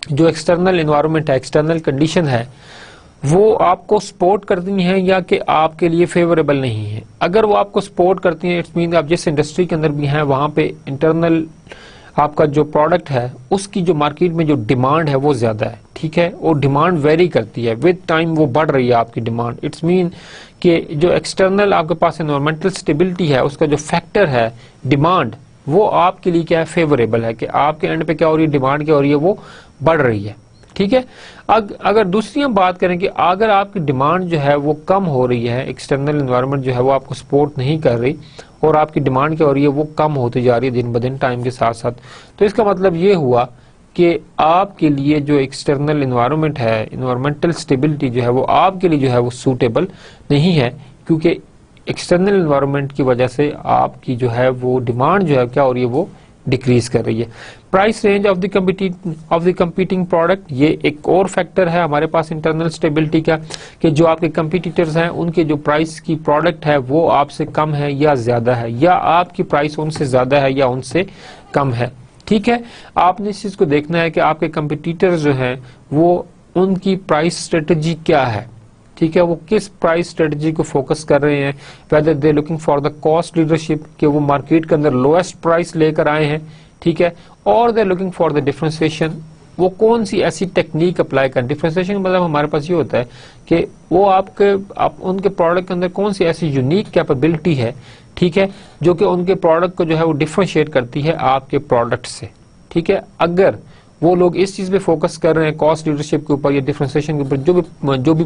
जो एक्सटर्नल एनवायरनमेंट है, एक्सटर्नल कंडीशन है, वो आपको सपोर्ट करती हैं या कि आपके लिए फेवरेबल नहीं है। अगर वो आपको सपोर्ट करती हैं, इट्स मीन आप जिस इंडस्ट्री के अंदर भी हैं वहां पे इंटरनल आपका जो प्रोडक्ट है उसकी जो मार्केट में जो डिमांड है वो ज्यादा है, ठीक है, और डिमांड वेरी करती है, विद टाइम वो बढ़ रही है आपकी डिमांड। इट्स मीन कि जो एक्सटर्नल आपके पास एनवायरमेंटल स्टेबिलिटी है उसका जो फैक्टर है डिमांड, वो आपके लिए क्या है फेवरेबल है, कि आपके एंड पे क्या हो रही है, डिमांड क्या हो रही है वो बढ़ रही है, ठीक है। अगर दूसरी हम बात करें कि अगर आपकी डिमांड जो है वो कम हो रही है, एक्सटर्नल एनवायरनमेंट जो है वो आपको सपोर्ट नहीं कर रही और आपकी डिमांड क्या हो रही है वो कम होती जा रही है दिन ब दिन टाइम के साथ साथ, तो इसका मतलब ये हुआ कि आपके लिए जो एक्सटर्नल एनवायरनमेंट है, एनवायरमेंटल स्टेबिलिटी जो है वो आपके लिए जो है वो सूटेबल नहीं है, क्योंकि एक्सटर्नल एनवायरनमेंट की वजह से आपकी जो है वो डिमांड जो है क्या हो रही है, वो डिक्रीज कर रही है। Price range of the competing product, ये एक और फैक्टर है हमारे पास इंटरनल स्टेबिलिटी का, कि जो आपके कंपीटिटर्स हैं उनके जो प्राइस की प्रोडक्ट है वो आपसे कम है या ज्यादा है, या आपकी प्राइस उनसे ज्यादा है या उनसे कम है। ठीक है, आपने इस चीज को देखना है कि आपके कंपटीटर्स जो हैं वो उनकी प्राइस स्ट्रेटजी क्या है। ठीक है, वो किस प्राइस स्ट्रेटजी को फोकस कर रहे हैं, whether they looking for the cost leadership, कि वो मार्केट के अंदर लोएस्ट प्राइस लेकर आए हैं। ठीक है, और they looking for the differentiation, वो कौन सी ऐसी टेक्निक अप्लाई कर। डिफरेंशिएशन मतलब हमारे पास ये होता है कि वो आप उनके प्रोडक्ट के अंदर कौन सी ऐसी यूनिक कैपेबिलिटी है, ठीक है, जो कि उनके प्रोडक्ट को जो है वो डिफरेंशिएट करती है आपके प्रोडक्ट से। ठीक है, अगर वो लोग इस चीज पे फोकस कर रहे हैं कॉस्ट लीडरशिप के ऊपर या डिफरेंशिएशन के ऊपर, जो भी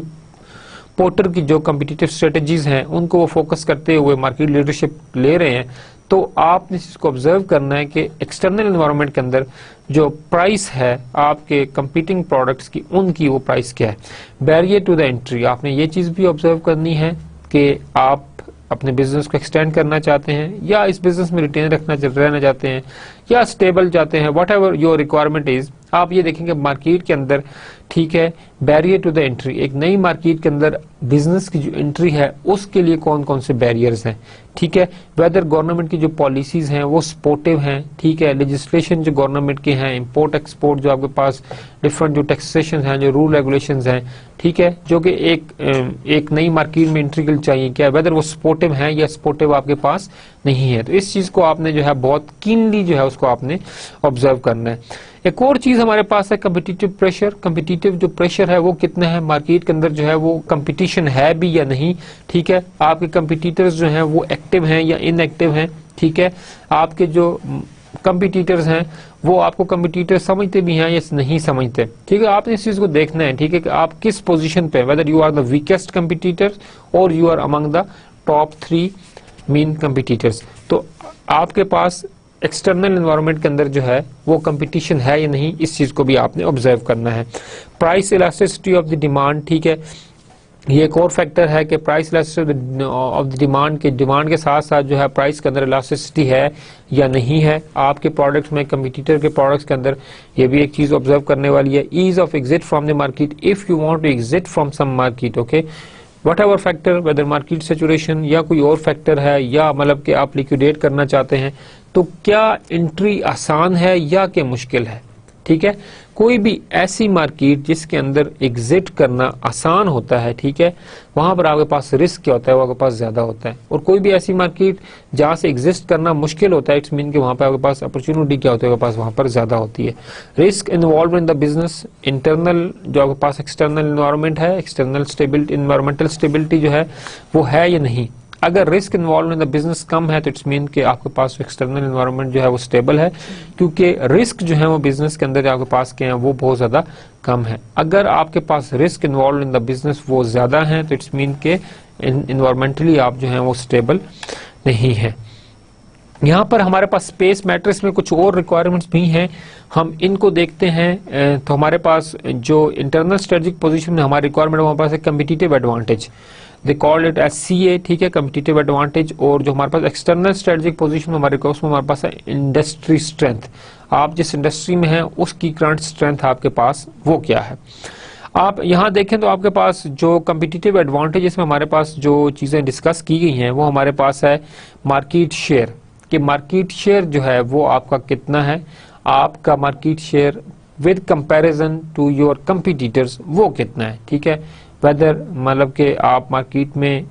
पोर्टर की जो कम्पिटिटिव स्ट्रेटजीज हैं उनको वो फोकस करते हुए मार्केट लीडरशिप ले रहे हैं, तो आपने इसको ऑब्जर्व करना है कि एक्सटर्नल एनवायरनमेंट के अंदर जो प्राइस है आपके कंपीटिंग प्रोडक्ट्स की, उनकी वो प्राइस क्या है। बैरियर टू द एंट्री, आपने ये चीज भी ऑब्जर्व करनी है कि आप अपने बिजनेस को एक्सटेंड करना चाहते हैं या इस बिजनेस में रिटेन रहना चाहते हैं या स्टेबल चाहते हैं, what ever your requirement is. आप ये देखेंगे मार्केट के अंदर, ठीक है, बैरियर टू द एंट्री, एक नई मार्केट के अंदर बिजनेस की जो एंट्री है उसके लिए कौन कौन से बैरियर्स हैं। ठीक है, वेदर गवर्नमेंट की जो पॉलिसीज हैं वो सपोर्टिव हैं। ठीक है, लेजिस्लेशन जो गवर्नमेंट के हैं, इंपोर्ट एक्सपोर्ट जो आपके पास डिफरेंट जो टैक्सेशन हैं, जो रूल रेगुलेशंस हैं, ठीक है, जो कि एक नई मार्केट में एंट्री के लिए चाहिए, क्या वेदर वो सपोर्टिव है या सपोर्टिव आपके पास नहीं है। तो इस चीज को आपने जो है बहुत कीनली जो है उसको आपने ऑब्जर्व करना है। एक और चीज हमारे पास है कम्पिटिटिव प्रेशर। कम्पिटिटिव जो प्रेशर है वो कितना है मार्केट के अंदर, जो है वो कंपटीशन है भी या नहीं। ठीक है, आपके कंपटीटर्स जो हैं वो एक्टिव हैं या इनएक्टिव हैं। ठीक है, आपके जो कंपटीटर्स हैं वो आपको कंपटीटर समझते भी हैं या नहीं समझते। ठीक है, आपने इस चीज को देखना है। ठीक है, कि आप किस पोजीशन पे, whether you are the weakest competitor और you are among the top 3 main competitors. तो आपके पास एक्सटर्नल एनवायरनमेंट के अंदर जो है वो कंपटीशन है या नहीं, इस चीज को भी आपने ऑब्जर्व करना है। Price elasticity of the demand, ठीक है, ये एक और फैक्टर है कि price elasticity of the demand के साथ साथ जो है प्राइस के अंदर इलास्टिसिटी है या नहीं है आपके प्रोडक्ट्स में, कंपटीटर के प्रोडक्ट्स के अंदर। ये भी एक चीज ऑब्जर्व करने वाली है। Ease of exit from the market, if you want to exit from some market, okay, whatever factor, whether market saturation या कोई और फैक्टर है, या मतलब कि आप लिक्विडेट करना चाहते हैं, तो क्या एंट्री आसान है या कि मुश्किल है। ठीक है, कोई भी ऐसी मार्केट जिसके अंदर एग्जिट करना आसान होता है, ठीक है, वहां पर आपके पास रिस्क क्या होता है, वो आपके पास ज्यादा होता है। और कोई भी ऐसी मार्केट जहां से एग्जिस्ट करना मुश्किल होता है, इट्स मीन कि वहां पर आपके पास अपॉर्चुनिटी क्या होती है, आपके पास वहां पर ज्यादा होती है। Risk involve in the business, internal जो आपके पास एक्सटर्नल एनवायरनमेंट है, एक्सटर्नल स्टेबिलिटी, एनवायरमेंटल स्टेबिलिटी जो है वो है या नहीं। अगर risk involve in the business कम है तो इट्स मीन कि आपके पास एक्सटर्नल एनवायरनमेंट जो है वो स्टेबल है, क्योंकि रिस्क जो है वो बिजनेस के अंदर जो आपके पास के हैं वो बहुत ज्यादा कम है। अगर आपके पास risk involve in the business वो ज्यादा है तो इट्स मीन के इन्वायरमेंटली आप जो है वो स्टेबल नहीं है। यहाँ पर हमारे पास स्पेस मैट्रिक्स में कुछ और रिक्वायरमेंट्स भी हैं, हम इनको देखते हैं। तो हमारे पास जो इंटरनल स्ट्रेटेजिक पोजीशन में हमारी रिक्वायरमेंट हमारे पास है competitive advantage, they called it as CA, ठीक है, कम्पिटिटिव एडवांटेज। और जो हमारे पास एक्सटर्नल स्ट्रेटेजिक पोजीशन में हमारे पास है इंडस्ट्री स्ट्रेंथ, आप जिस इंडस्ट्री में हैं उसकी करंट स्ट्रेंथ आपके पास वो क्या है। आप यहाँ देखें तो आपके पास जो कम्पिटिटिव एडवांटेज इसमें हमारे पास जो चीजें डिस्कस की गई हैं वो हमारे पास है मार्केट शेयर, कि मार्केट शेयर जो है वो आपका कितना है, आपका market share with comparison to your competitors वो कितना है। ठीक है, वेदर मतलब कि आप मार्केट में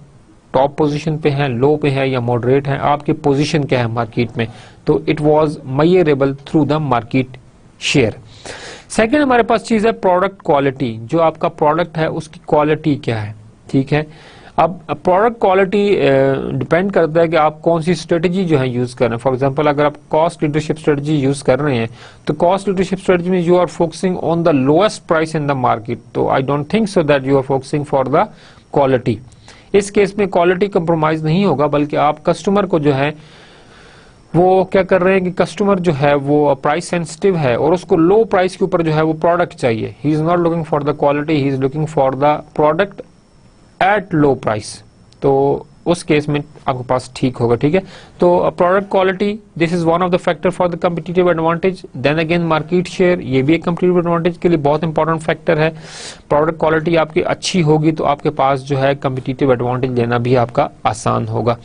टॉप पोजीशन पे हैं, लो पे हैं या मॉडरेट हैं, आपकी पोजीशन क्या है मार्केट में, तो it was measurable through the market share. Second हमारे पास चीज है प्रोडक्ट क्वालिटी, जो आपका प्रोडक्ट है उसकी क्वालिटी क्या है। ठीक है, अब प्रोडक्ट क्वालिटी डिपेंड करता है कि आप कौन सी स्ट्रेटजी जो है यूज कर रहे हैं। फॉर एग्जांपल अगर आप कॉस्ट लीडरशिप स्ट्रेटजी यूज कर रहे हैं तो कॉस्ट लीडरशिप स्ट्रेटजी में you are focusing on the lowest price in the market, तो I don't think so that you are focusing for the quality. इस केस में क्वालिटी कंप्रोमाइज नहीं होगा, बल्कि आप कस्टमर को जो है वो क्या कर रहे हैं कि कस्टमर जो है वो प्राइस सेंसिटिव है और उसको लो प्राइस के ऊपर जो है वो प्रोडक्ट चाहिए। He is not looking for the quality, he is looking for the product at low price. तो उस केस में आपके पास ठीक होगा। ठीक है, तो product quality, this is one of the factor for the competitive advantage. Then again market share, ये भी एक कम्पिटिटिव एडवांटेज के लिए बहुत इंपॉर्टेंट फैक्टर है। प्रोडक्ट क्वालिटी आपकी अच्छी होगी तो आपके पास जो है कम्पिटिटिव एडवांटेज लेना भी आपका आसान होगा।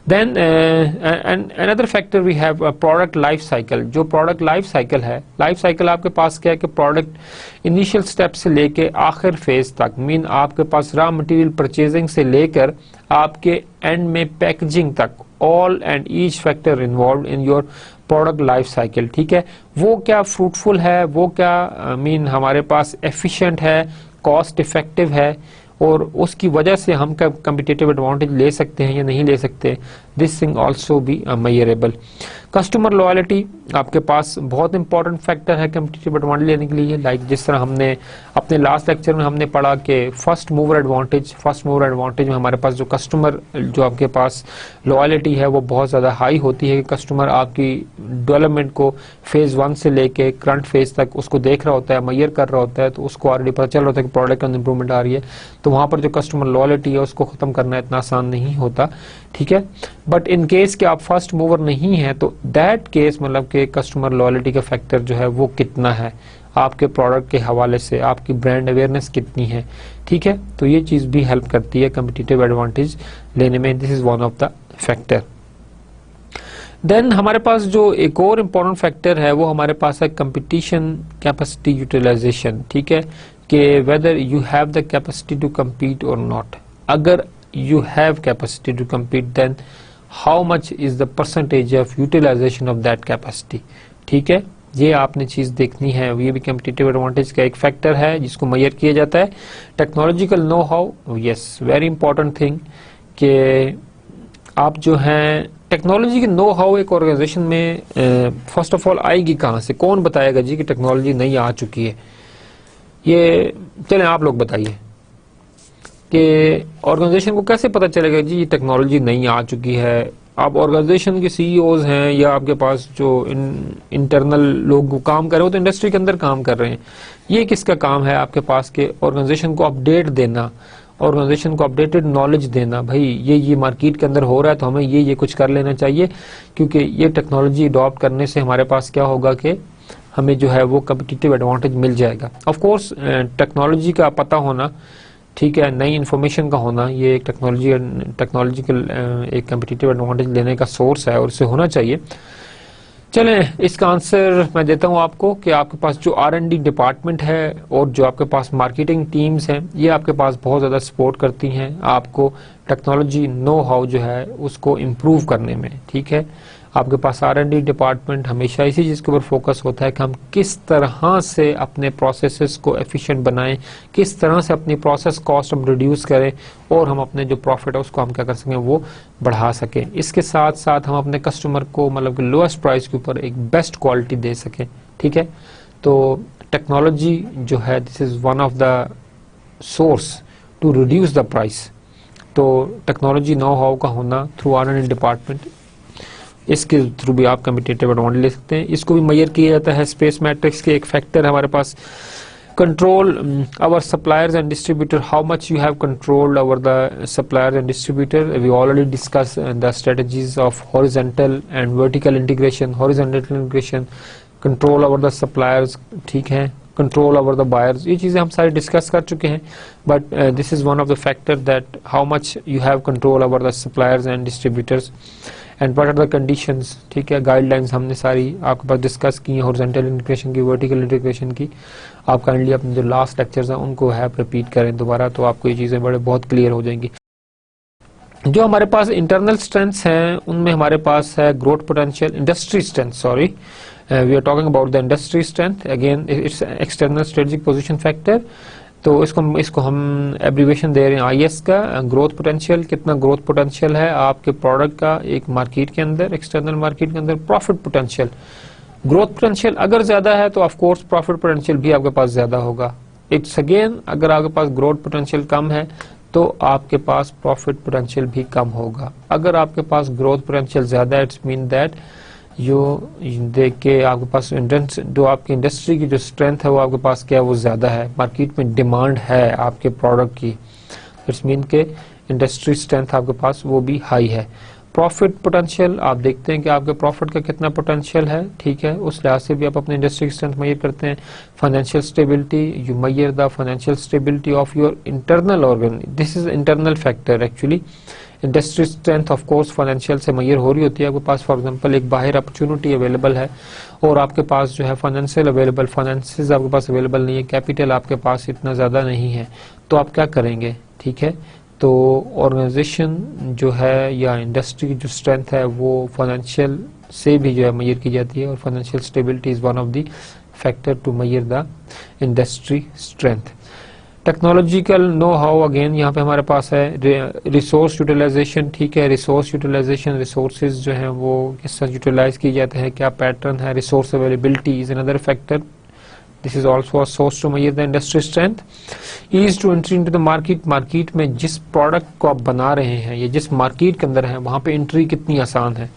Then another factor we have product life cycle. जो प्रोडक्ट लाइफ साइकिल है, लाइफ साइकिल आपके पास क्या है कि प्रोडक्ट इनिशियल स्टेप से लेके आखिर फेज तक, मीन आपके पास रॉ मटेरियल परचेजिंग से लेकर आपके एंड में पैकेजिंग तक, all and each factor involve in your product life cycle. ठीक है, वो क्या फ्रूटफुल है, वो क्या मीन हमारे पास एफिशिएंट है, कॉस्ट इफेक्टिव है, और उसकी वजह से हम कम्पिटिटिव एडवांटेज ले सकते हैं या नहीं ले सकते, this thing also be measurable. Customer loyalty आपके पास बहुत इंपॉर्टेंट फैक्टर है कम्पिटिटिव एडवांटेज लेने के लिए। लाइक जिस तरह हमने अपने लास्ट लेक्चर में हमने पढ़ा कि फर्स्ट मूवर एडवांटेज में हमारे पास जो कस्टमर, जो आपके पास लॉयल्टी है वो बहुत ज़्यादा हाई होती है कि कस्टमर आपकी डेवलपमेंट को फेज़ 1 से लेके करंट फेज तक उसको देख रहा होता है, मेजर कर रहा होता है, तो उसको ऑलरेडी पता चल रहा होता है कि प्रोडक्ट के अंदर इंप्रूवमेंट आ रही है। तो वहाँ पर जो कस्टमर लॉयल्टी है उसको ख़त्म करना इतना आसान नहीं होता। ठीक है, बट इन केस कि आप फर्स्ट मूवर नहीं है तो दैट केस मतलब कि कस्टमर लॉयल्टी का फैक्टर जो है वो कितना है, आपके प्रोडक्ट के हवाले से आपकी ब्रांड अवेयरनेस कितनी है। ठीक है, तो ये चीज़ भी हेल्प करती है कम्पिटिटिव एडवांटेज लेने में। This is one of the factor. Then हमारे पास जो एक और इम्पॉर्टेंट फैक्टर है वो हमारे पास है कंपटीशन कैपेसिटी यूटिलाइजेशन। ठीक है, कि whether you have the capacity to compete और नॉट। अगर you have capacity to compete, then how much is the percentage of utilization of that capacity। ठीक है, ये आपने चीज देखनी है, ये भी competitive advantage का एक फैक्टर है जिसको मेजर किया जाता है। Technological know how, yes very important thing कि आप जो हैं टेक्नोलॉजी की नो हाउ एक ऑर्गेनाइजेशन में फर्स्ट ऑफ ऑल आएगी कहाँ से, कौन बताएगा जी कि टेक्नोलॉजी नई आ चुकी है। ये चलें आप लोग बताइए कि ऑर्गेनाइजेशन को कैसे पता चलेगा जी ये टेक्नोलॉजी नई आ चुकी है। आप ऑर्गेनाइजेशन के सीईओज हैं या आपके पास जो इंटरनल लोग काम कर रहे हो तो इंडस्ट्री के अंदर काम कर रहे हैं, ये किसका काम है आपके पास के ऑर्गेनाइजेशन को अपडेट देना, ऑर्गेनाइजेशन को अपडेटेड नॉलेज देना। भाई ये मार्केट के अंदर हो रहा है तो हमें ये कुछ कर लेना चाहिए, क्योंकि ये टेक्नोलॉजी अडॉप्ट करने से हमारे पास क्या होगा कि हमें जो है वो कम्पिटिटिव एडवांटेज मिल जाएगा। ऑफ कोर्स टेक्नोलॉजी का पता होना, ठीक है, नई इन्फॉर्मेशन का होना, ये एक टेक्नोलॉजिकल एक कम्पिटिटिव एडवांटेज लेने का सोर्स है और इससे होना चाहिए। चलें इसका आंसर मैं देता हूं आपको कि आपके पास जो R&D डिपार्टमेंट है और जो आपके पास मार्केटिंग टीम्स हैं, ये आपके पास बहुत ज़्यादा सपोर्ट करती हैं आपको टेक्नोलॉजी नो हाउ जो है उसको इम्प्रूव करने में। ठीक है, आपके पास R&D डिपार्टमेंट हमेशा इसी चीज़ के ऊपर फोकस होता है कि हम किस तरह से अपने प्रोसेसेस को एफिशिएंट बनाएं, किस तरह से अपनी प्रोसेस कॉस्ट हम रिड्यूस करें और हम अपने जो प्रॉफिट है उसको हम क्या कर सकें, वो बढ़ा सकें। इसके साथ साथ हम अपने कस्टमर को मतलब कि लोएस्ट प्राइस के ऊपर एक बेस्ट क्वालिटी दे सकें। ठीक है, तो टेक्नोलॉजी जो है this is one of the source to reduce the price. तो टेक्नोलॉजी नो हाउ का होना थ्रू R&D डिपार्टमेंट, इसके थ्रू भी आप कम्पिटिटिव एडवांटेज ले सकते हैं। इसको भी मेजर किया जाता है स्पेस मैट्रिक्स के एक फैक्टर हमारे पास, control our suppliers and distributor, how much you have control over the suppliers and distributor. We already discuss the strategies of horizontal and vertical integration. Horizontal integration, control over the suppliers, ठीक है, control over the buyers, ये चीज़ें हम सारे discuss कर चुके हैं। But this is one of the factor that how much you have control over the suppliers and distributors and what are the conditions. ठीक है, गाइडलाइंस हमने सारी आपके पास डिस्कस की हैं, हॉरिजॉन्टल इंटीग्रेशन की, वर्टिकल इंटीग्रेशन की। आप काइंडली अपने जो लास्ट लेक्चर्स हैं उनको है रिपीट करें दोबारा, तो आपको ये चीज़ें बहुत क्लियर हो जाएंगी। जो हमारे पास इंटरनल स्ट्रेंथ्स हैं उनमें हमारे पास है growth potential, industry strength, sorry we are talking about the industry strength, again it's external strategic position factor. तो इसको हम एब्रीवेशन दे रहे हैं IS का। ग्रोथ पोटेंशियल, कितना ग्रोथ पोटेंशियल है आपके प्रोडक्ट का एक मार्केट के अंदर, एक्सटर्नल मार्केट के अंदर। प्रॉफिट पोटेंशियल, ग्रोथ पोटेंशियल अगर ज्यादा है तो ऑफ कोर्स प्रॉफिट पोटेंशियल भी आपके पास ज्यादा होगा। इट्स अगेन अगर आपके पास ग्रोथ पोटेंशियल कम है तो आपके पास प्रॉफिट पोटेंशियल भी कम होगा। अगर आपके पास ग्रोथ पोटेंशियल ज्यादा है, इट्स मीन दैट यो देख के आपके पास जो आपकी इंडस्ट्री की जो स्ट्रेंथ है वो आपके पास क्या है, वो ज्यादा है, मार्केट में डिमांड है आपके प्रोडक्ट की। इट्स मीन के इंडस्ट्री स्ट्रेंथ आपके पास वो भी हाई है। प्रॉफिट पोटेंशियल आप देखते हैं कि आपके प्रॉफिट का कितना पोटेंशियल है, ठीक है, उस लिहाज से भी आप अपने इंडस्ट्री स्ट्रेंथ मेजर करते हैं। Financial stability, you measure the financial stability of your internal organ, this is internal factor actually. Industry strength of course financial से मेजर हो रही होती है, आपके पास फॉर एग्जांपल एक बाहर अपॉर्चुनिटी अवेलेबल है और आपके पास जो है फाइनेंशियल अवेलेबल, फाइनेंसेस आपके पास अवेलेबल नहीं है, कैपिटल आपके पास इतना ज़्यादा नहीं है, तो आप क्या करेंगे, ठीक है। तो ऑर्गेनाइजेशन जो है या इंडस्ट्री की जो स्ट्रेंथ है वो फाइनेंशियल से भी जो है मेजर की जाती है और financial stability is one of the factor to measure the industry strength. Technological know how, again यहाँ पे हमारे पास है रिसोर्स यूटिलाइजेशन, ठीक है, रिसोर्स यूटिलाइजेशन, रिसोर्सेज जो हैं वो किस तरह यूटिलाइज किए जाते हैं, क्या पैटर्न है, resource availability is another factor, this is also a source to measure the industry strength. Ease to entry into the market, market में जिस प्रोडक्ट को आप बना रहे हैं या जिस मार्केट के अंदर है वहां पे एंट्री कितनी आसान है,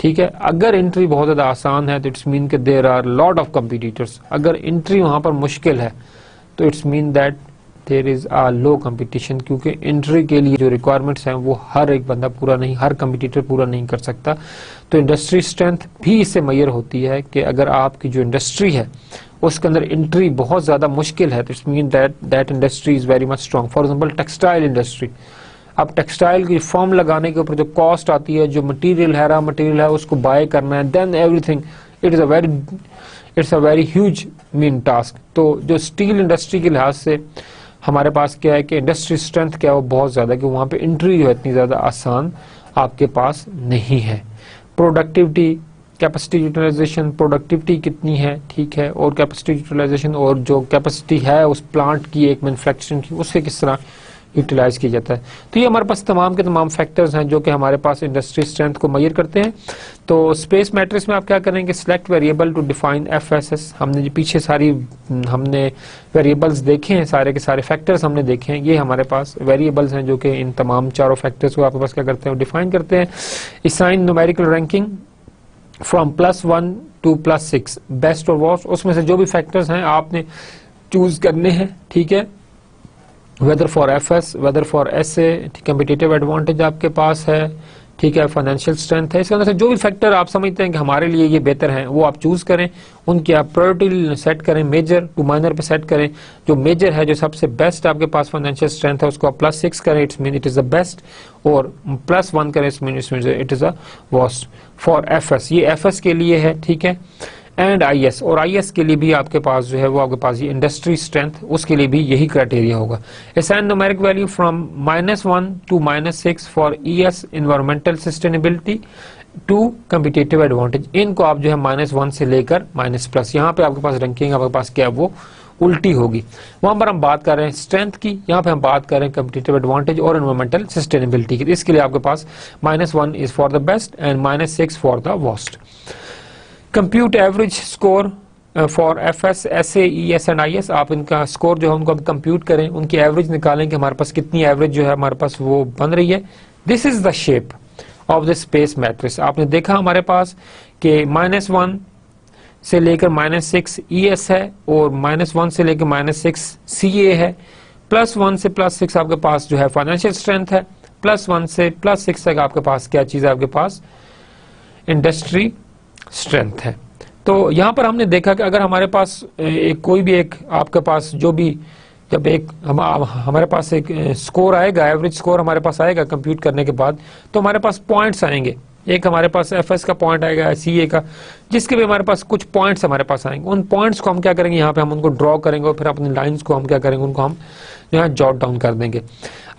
ठीक है। अगर एंट्री बहुत ज्यादा आसान है तो इट्स मीन कि there are lot of competitors, अगर एंट्री वहां पर मुश्किल है तो it's mean that there is a low competition, क्योंकि एंट्री के लिए जो रिक्वायरमेंट्स हैं वो हर एक बंदा पूरा नहीं, हर कंपटीटर पूरा नहीं कर सकता। तो इंडस्ट्री स्ट्रेंथ भी इससे मेजर होती है कि अगर आपकी जो इंडस्ट्री है उसके अंदर एंट्री बहुत ज्यादा मुश्किल है तो it's mean that industry is very much strong. For example textile industry, अब टेक्सटाइल की फॉर्म लगाने के ऊपर जो कॉस्ट आती है, जो मटेरियल है, रॉ मटेरियल है, उसको बाय करना है, then everything, it's a very huge mean task. तो जो स्टील इंडस्ट्री के लिहाज से हमारे पास क्या है कि इंडस्ट्री स्ट्रेंथ क्या है वो बहुत ज्यादा, कि वहां पे एंट्री जो है इतनी ज्यादा आसान आपके पास नहीं है। प्रोडक्टिविटी, कैपेसिटी यूटिलाइजेशन, प्रोडक्टिविटी कितनी है, ठीक है, और कैपेसिटी यूटिलाइजेशन और जो कैपेसिटी है उस प्लांट की एक मैन्युफैक्चरिंग की, उससे किस तरह यूटिलाइज किया जाता है। तो ये हमारे पास तमाम के तमाम फैक्टर्स हैं जो कि हमारे पास इंडस्ट्री स्ट्रेंथ को मेजर करते हैं। तो स्पेस मैट्रिक्स में आप क्या करेंगे, select variable to define FSS, हमने जो पीछे सारी हमने वेरिएबल्स देखे हैं, सारे के सारे फैक्टर्स हमने देखे हैं, ये हमारे पास वेरिएबल्स हैं जो कि इन तमाम चारों फैक्टर्स को आपके पास क्या करते हैं, डिफाइन करते हैं। Assign numerical ranking from +1 to +6, best और वर्स्ट, उसमें से जो भी फैक्टर्स हैं आपने चूज करने हैं, ठीक है, whether for FS, whether for SA, competitive advantage आपके पास है, ठीक है, फाइनेंशियल स्ट्रेंथ है, इसके अंदर से जो भी फैक्टर आप समझते हैं कि हमारे लिए ये बेहतर हैं वो आप चूज करें, उनकी आप प्रायोरिटी सेट करें, मेजर टू माइनर पे सेट करें। जो मेजर है, जो सबसे बेस्ट आपके पास फाइनेंशियल स्ट्रेंथ है, उसको आप +6 करें, it's mean it is the best, और +1 करें, it's mean it is a worst for FS, ये एफएस के लिए है, ठीक है। एंड आईएस, और आईएस के लिए भी आपके पास जो है वो आपके पास ये इंडस्ट्री स्ट्रेंथ, उसके लिए भी यही क्राइटेरिया होगा। Assign numeric value from -1 to -6 for ES, environmental sustainability, to competitive advantage, इनको आप जो है -1 से लेकर -+, यहाँ पे आपके पास रैंकिंग आपके पास क्या है वो उल्टी होगी। वहां पर हम बात कर रहे हैं स्ट्रेंथ की, यहाँ पे हम बात कर रहे हैं कॉम्पिटिटिव एडवांटेज और एनवायरमेंटल सस्टेनेबिलिटी की। इसके लिए आपके पास -1 is for the best and -6 for the worst. Compute average score for FS, SA, ES and IS, आप इनका स्कोर जो है उनको कंप्यूट करें, उनकी एवरेज निकालें कि हमारे पास कितनी एवरेज जो है हमारे पास वो बन रही है। This is the shape of the space matrix. आपने देखा हमारे पास कि -1 से लेकर -6 ईएस है और -1 से लेकर -6 सीए है, +1 से +6 आपके पास जो है फाइनेंशियल स्ट्रेंथ है, +1 से +6 तक आपके पास क्या चीज है, आपके पास इंडस्ट्री स्ट्रेंथ है। तो यहां पर हमने देखा कि अगर हमारे पास कोई भी एक आपके पास जो भी जब एक हमारे पास एक स्कोर आएगा, एवरेज स्कोर हमारे पास आएगा कंप्यूट करने के बाद, तो हमारे पास पॉइंट्स आएंगे। एक हमारे पास एफएस का पॉइंट आएगा, सीए का, जिसके भी हमारे पास कुछ पॉइंट्स हमारे पास आएंगे। उन पॉइंट्स को हम क्या करेंगे, यहाँ पे हम उनको ड्रॉ करेंगे और फिर अपनी लाइंस को हम क्या करेंगे, उनको हम यहाँ जॉट डाउन कर देंगे।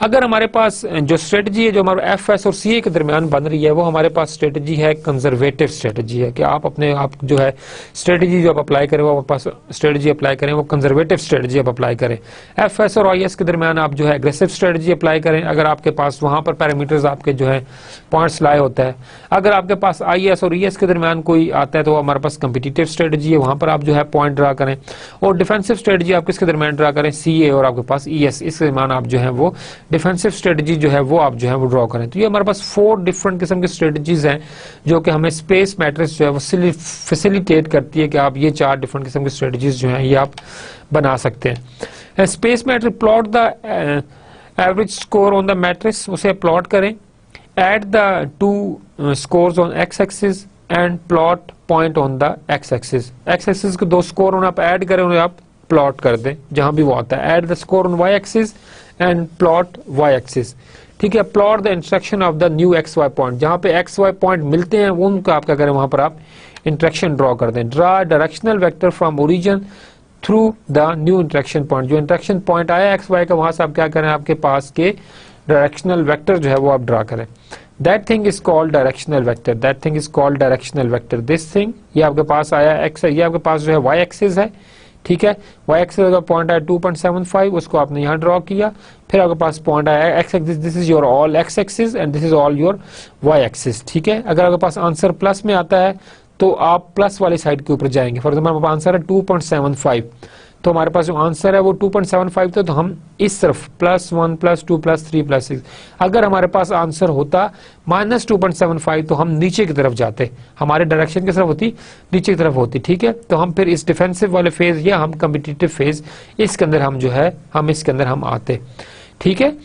अगर हमारे पास जो स्ट्रेटजी है जो हमारे एफएस और सीए के दरमियान बन रही है, वो हमारे पास स्ट्रेटजी है कंजर्वेटिव स्ट्रेटजी है, कि आप अपने आप जो है स्ट्रेटजी जो आप अप्लाई करें, वो पास स्ट्रेटजी अप्लाई करें, वो कंजर्वेटिव स्ट्रेटजी आप अप्लाई करें। एफएस और आईएस के दरमियान आप जो है एग्रेसिव स्ट्रेटजी अप्लाई करें, अगर आपके पास वहां पर पैरामीटर्स आपके जो है पॉइंट्स लाए होता है। अगर आपके पास आईएस और ईएस के दरमियान कोई आता है तो हमारे पास कंपिटिटिव स्ट्रेटजी है, वहां पर आप जो है पॉइंट ड्रा करें। और डिफेंसिव स्ट्रेटजी आप किसके दरमियान ड्रा करें, सीए और आपके पास ईएस, इसके दरमियान आप जो है वो डिफेंसिव स्ट्रेटजी जो है वो आप जो है वो ड्रॉ करें। तो ये हमारे पास 4 डिफरेंट किस्म की स्ट्रेटजीज हैं जो कि हमें स्पेस मैट्रिक्स जो है वो फैसिलिटेट करती है कि आप ये 4 डिफरेंट किस्म की स्ट्रेटजीज जो हैं ये आप बना सकते हैं। Space matrix plot the average score on the matrix उसे प्लॉट करें, add the two scores on X axis and plot point on the X axis. X axis के दो स्कोर उन्हें आप ऐड करें, उन्हें आप प्लॉट कर दें जहां भी वो आता है। Add the score on Y axis and plot Y axis, ठीक है। Plot the interaction of the new X Y point, जहां पे एक्स वाई पॉइंट मिलते हैं वो उनको आप क्या करें, वहां पर आप इंटरेक्शन ड्रॉ कर दें। Draw directional vector from origin through the new interaction point, जो इंटरेक्शन पॉइंट आया एक्स वाई का वहां से आप क्या करें, आपके पास के डायरेक्शनल वेक्टर जो है वो आप ड्रा करें। That thing is called directional vector, that thing is called directional vector. This thing, ये आपके पास आया एक्स, ये आपके पास जो है वाई एक्सिस है, ठीक है। वाई एक्सिस का पॉइंट आया 2.75, उसको आपने यहाँ ड्रॉ किया। फिर आपके पास पॉइंट आया X axis, this is your all X axis and this is all your Y axis, ठीक है। अगर आपके पास आंसर प्लस में आता है तो आप प्लस वाली साइड के ऊपर जाएंगे। फॉर एग्जाम्पल हमारे पास आंसर है 2.75, तो हमारे पास जो आंसर है वो 2.75 था, तो हम इस तरफ +1 +2 +3 +6। अगर हमारे पास आंसर होता -2.75 तो हम नीचे की तरफ जाते, हमारे डायरेक्शन की तरफ होती, नीचे की तरफ होती, ठीक है। तो हम फिर इस डिफेंसिव वाले फेज या हम कम्पिटिटिव फेज, इसके अंदर हम जो है हम इसके अंदर हम आते, ठीक है।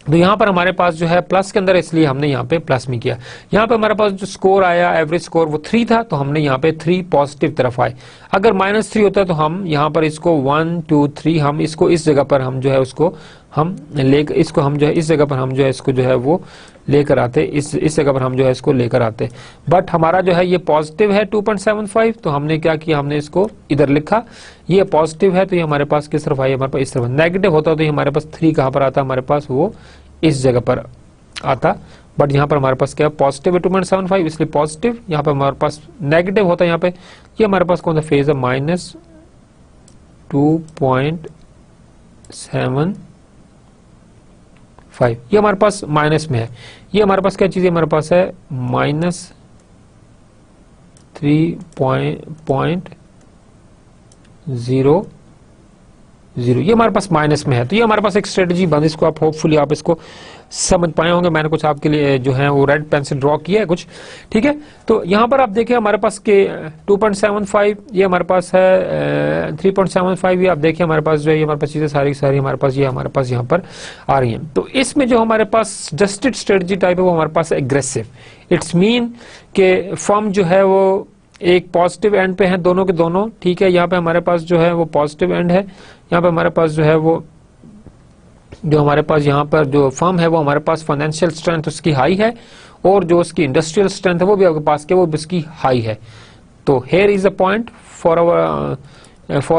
तो यहाँ पर हमारे पास जो है प्लस के अंदर, इसलिए हमने यहाँ पे प्लस में किया। यहाँ पे हमारे पास जो स्कोर आया एवरेज स्कोर वो 3 था, तो हमने यहाँ पे 3 पॉजिटिव तरफ आए। अगर -3 होता तो हम यहाँ पर इसको 1 2 3 हम इसको इस जगह पर हम जो है उसको हम लेकर, इसको हम जो है इस जगह पर हम जो है इसको जो है वो लेकर आते, इस जगह पर हम जो है इसको लेकर आते। बट हमारा जो है ये पॉजिटिव है 2.75, तो हमने क्या किया, हमने इसको इधर लिखा। ये पॉजिटिव है तो ये हमारे पास किस तरफ आई, हमारे पास इस तरफ। नेगेटिव होता तो ये हमारे पास 3 कहाँ पर आता, हमारे पास वो इस जगह पर आता। बट यहाँ पर हमारे पास क्या पॉजिटिव है 2.75, इसलिए पॉजिटिव। यहाँ पर हमारे पास नेगेटिव होता है, यहाँ पे ये हमारे पास कौन सा फेज है, -2.75, ये हमारे पास माइनस में है। ये हमारे पास क्या चीज है, हमारे पास है -3.00, ये हमारे पास माइनस में है। तो ये हमारे पास एक स्ट्रेटजी बंद, इसको आप होपफुली आप इसको समझ पाए होंगे। मैंने कुछ आपके लिए जो है वो रेड पेन से ड्रॉ किया है कुछ, ठीक है। तो यहाँ पर आप देखिए हमारे पास के 2.75, ये हमारे पास है 3.75, ये आप देखिए हमारे पास जो है ये हमारे पास चीजें सारी सारी हमारे पास ये हमारे पास यहाँ पर आ रही हैं। तो इसमें जो हमारे पास जस्टेड स्ट्रेटजी टाइप है वो हमारे पास एग्रेसिव, इट्स मीन के फर्म जो है वो एक पॉजिटिव एंड पे है, दोनों के दोनों, ठीक है। यहाँ पे हमारे पास जो है वो पॉजिटिव एंड है, यहाँ पे हमारे पास जो है वो जो हमारे पास यहाँ पर जो फर्म है वो हमारे पास फाइनेंशियल स्ट्रेंथ उसकी हाई है, और जो उसकी इंडस्ट्रियल स्ट्रेंथ है वो भी आपके पास के वो उसकी हाई है। तो here is a point for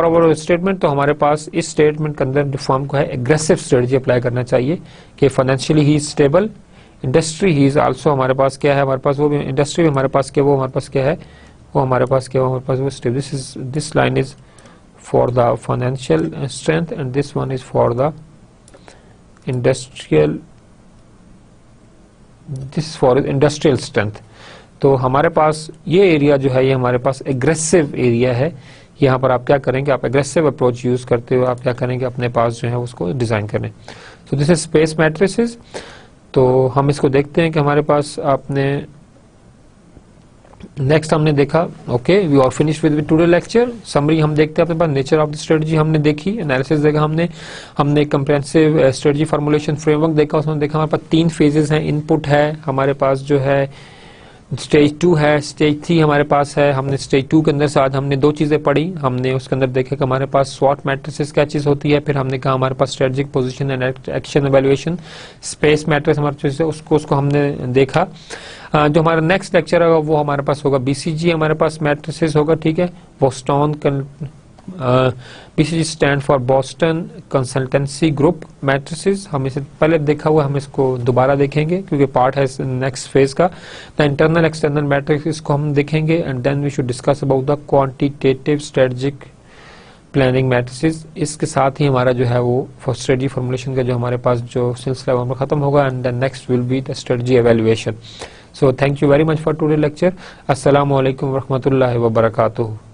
our statement. तो हमारे पास इस स्टेटमेंट के अंदर जो फर्म को है एग्रेसिव स्ट्रेटजी अप्लाई करना चाहिए कि financially he stable, industry he is also, हमारे पास क्या है, हमारे पास वो भी इंडस्ट्री हमारे पास क्या, वो हमारे पास क्या है, वो हमारे पास क्या, हमारे पास वो stable. This line is for the financial strength and this one is for the industrial, this for industrial strength. तो हमारे पास ये एरिया जो है ये हमारे पास एग्रेसिव एरिया है। यहाँ पर आप क्या करेंगे, आप एग्रेसिव अप्रोच यूज करते हुए आप क्या करेंगे, अपने पास जो है उसको डिजाइन करें। तो दिस इज स्पेस मैट्रिसेस। तो हम इसको देखते हैं कि हमारे पास आपने नेक्स्ट हमने देखा, okay we are finish with today lecture. Summary हम देखते हैं अपने पास, नेचर ऑफ द स्ट्रेटजी हमने देखी, एनालिसिस देखा हमने कंप्रेहेंसिव स्ट्रेटजी फॉर्मुलेशन फ्रेमवर्क देखा, उसमें देखा हमारे पास 3 फेजेस हैं, इनपुट है, हमारे पास जो है स्टेज 2 है, स्टेज 3 हमारे पास है। हमने स्टेज 2 के अंदर से आज हमने 2 चीजें पढ़ी, हमने उसके अंदर देखा कि हमारे पास स्वॉट मैट्रिसेस क्या चीज होती है, फिर हमने कहा हमारे पास strategic position and action evaluation, space matrix हमारे चीज उसको हमने देखा। जो हमारा नेक्स्ट लेक्चर होगा वो हमारे पास होगा बीसीजी, हमारे पास मैट्रिसेस होगा, ठीक है। Boston BCG stand for Boston consultancy group matrices, हम इसे पहले देखा हुआ, हम इसको दोबारा देखेंगे क्योंकि पार्ट है नेक्स्ट फेज का। द इंटरनल एक्सटर्नल मैट्रिक्स, इसको हम देखेंगे and then we should discuss about the quantitative strategic planning matrices. इसके साथ ही हमारा जो है वो स्ट्रेटजी फॉर्मुलेशन का जो हमारे पास जो सिलसिला वो खत्म होगा and then next will be the strategy evaluation. So thank you very much for today's lecture. Assalamu alaikum wa rahmatullahi wa barakatuh.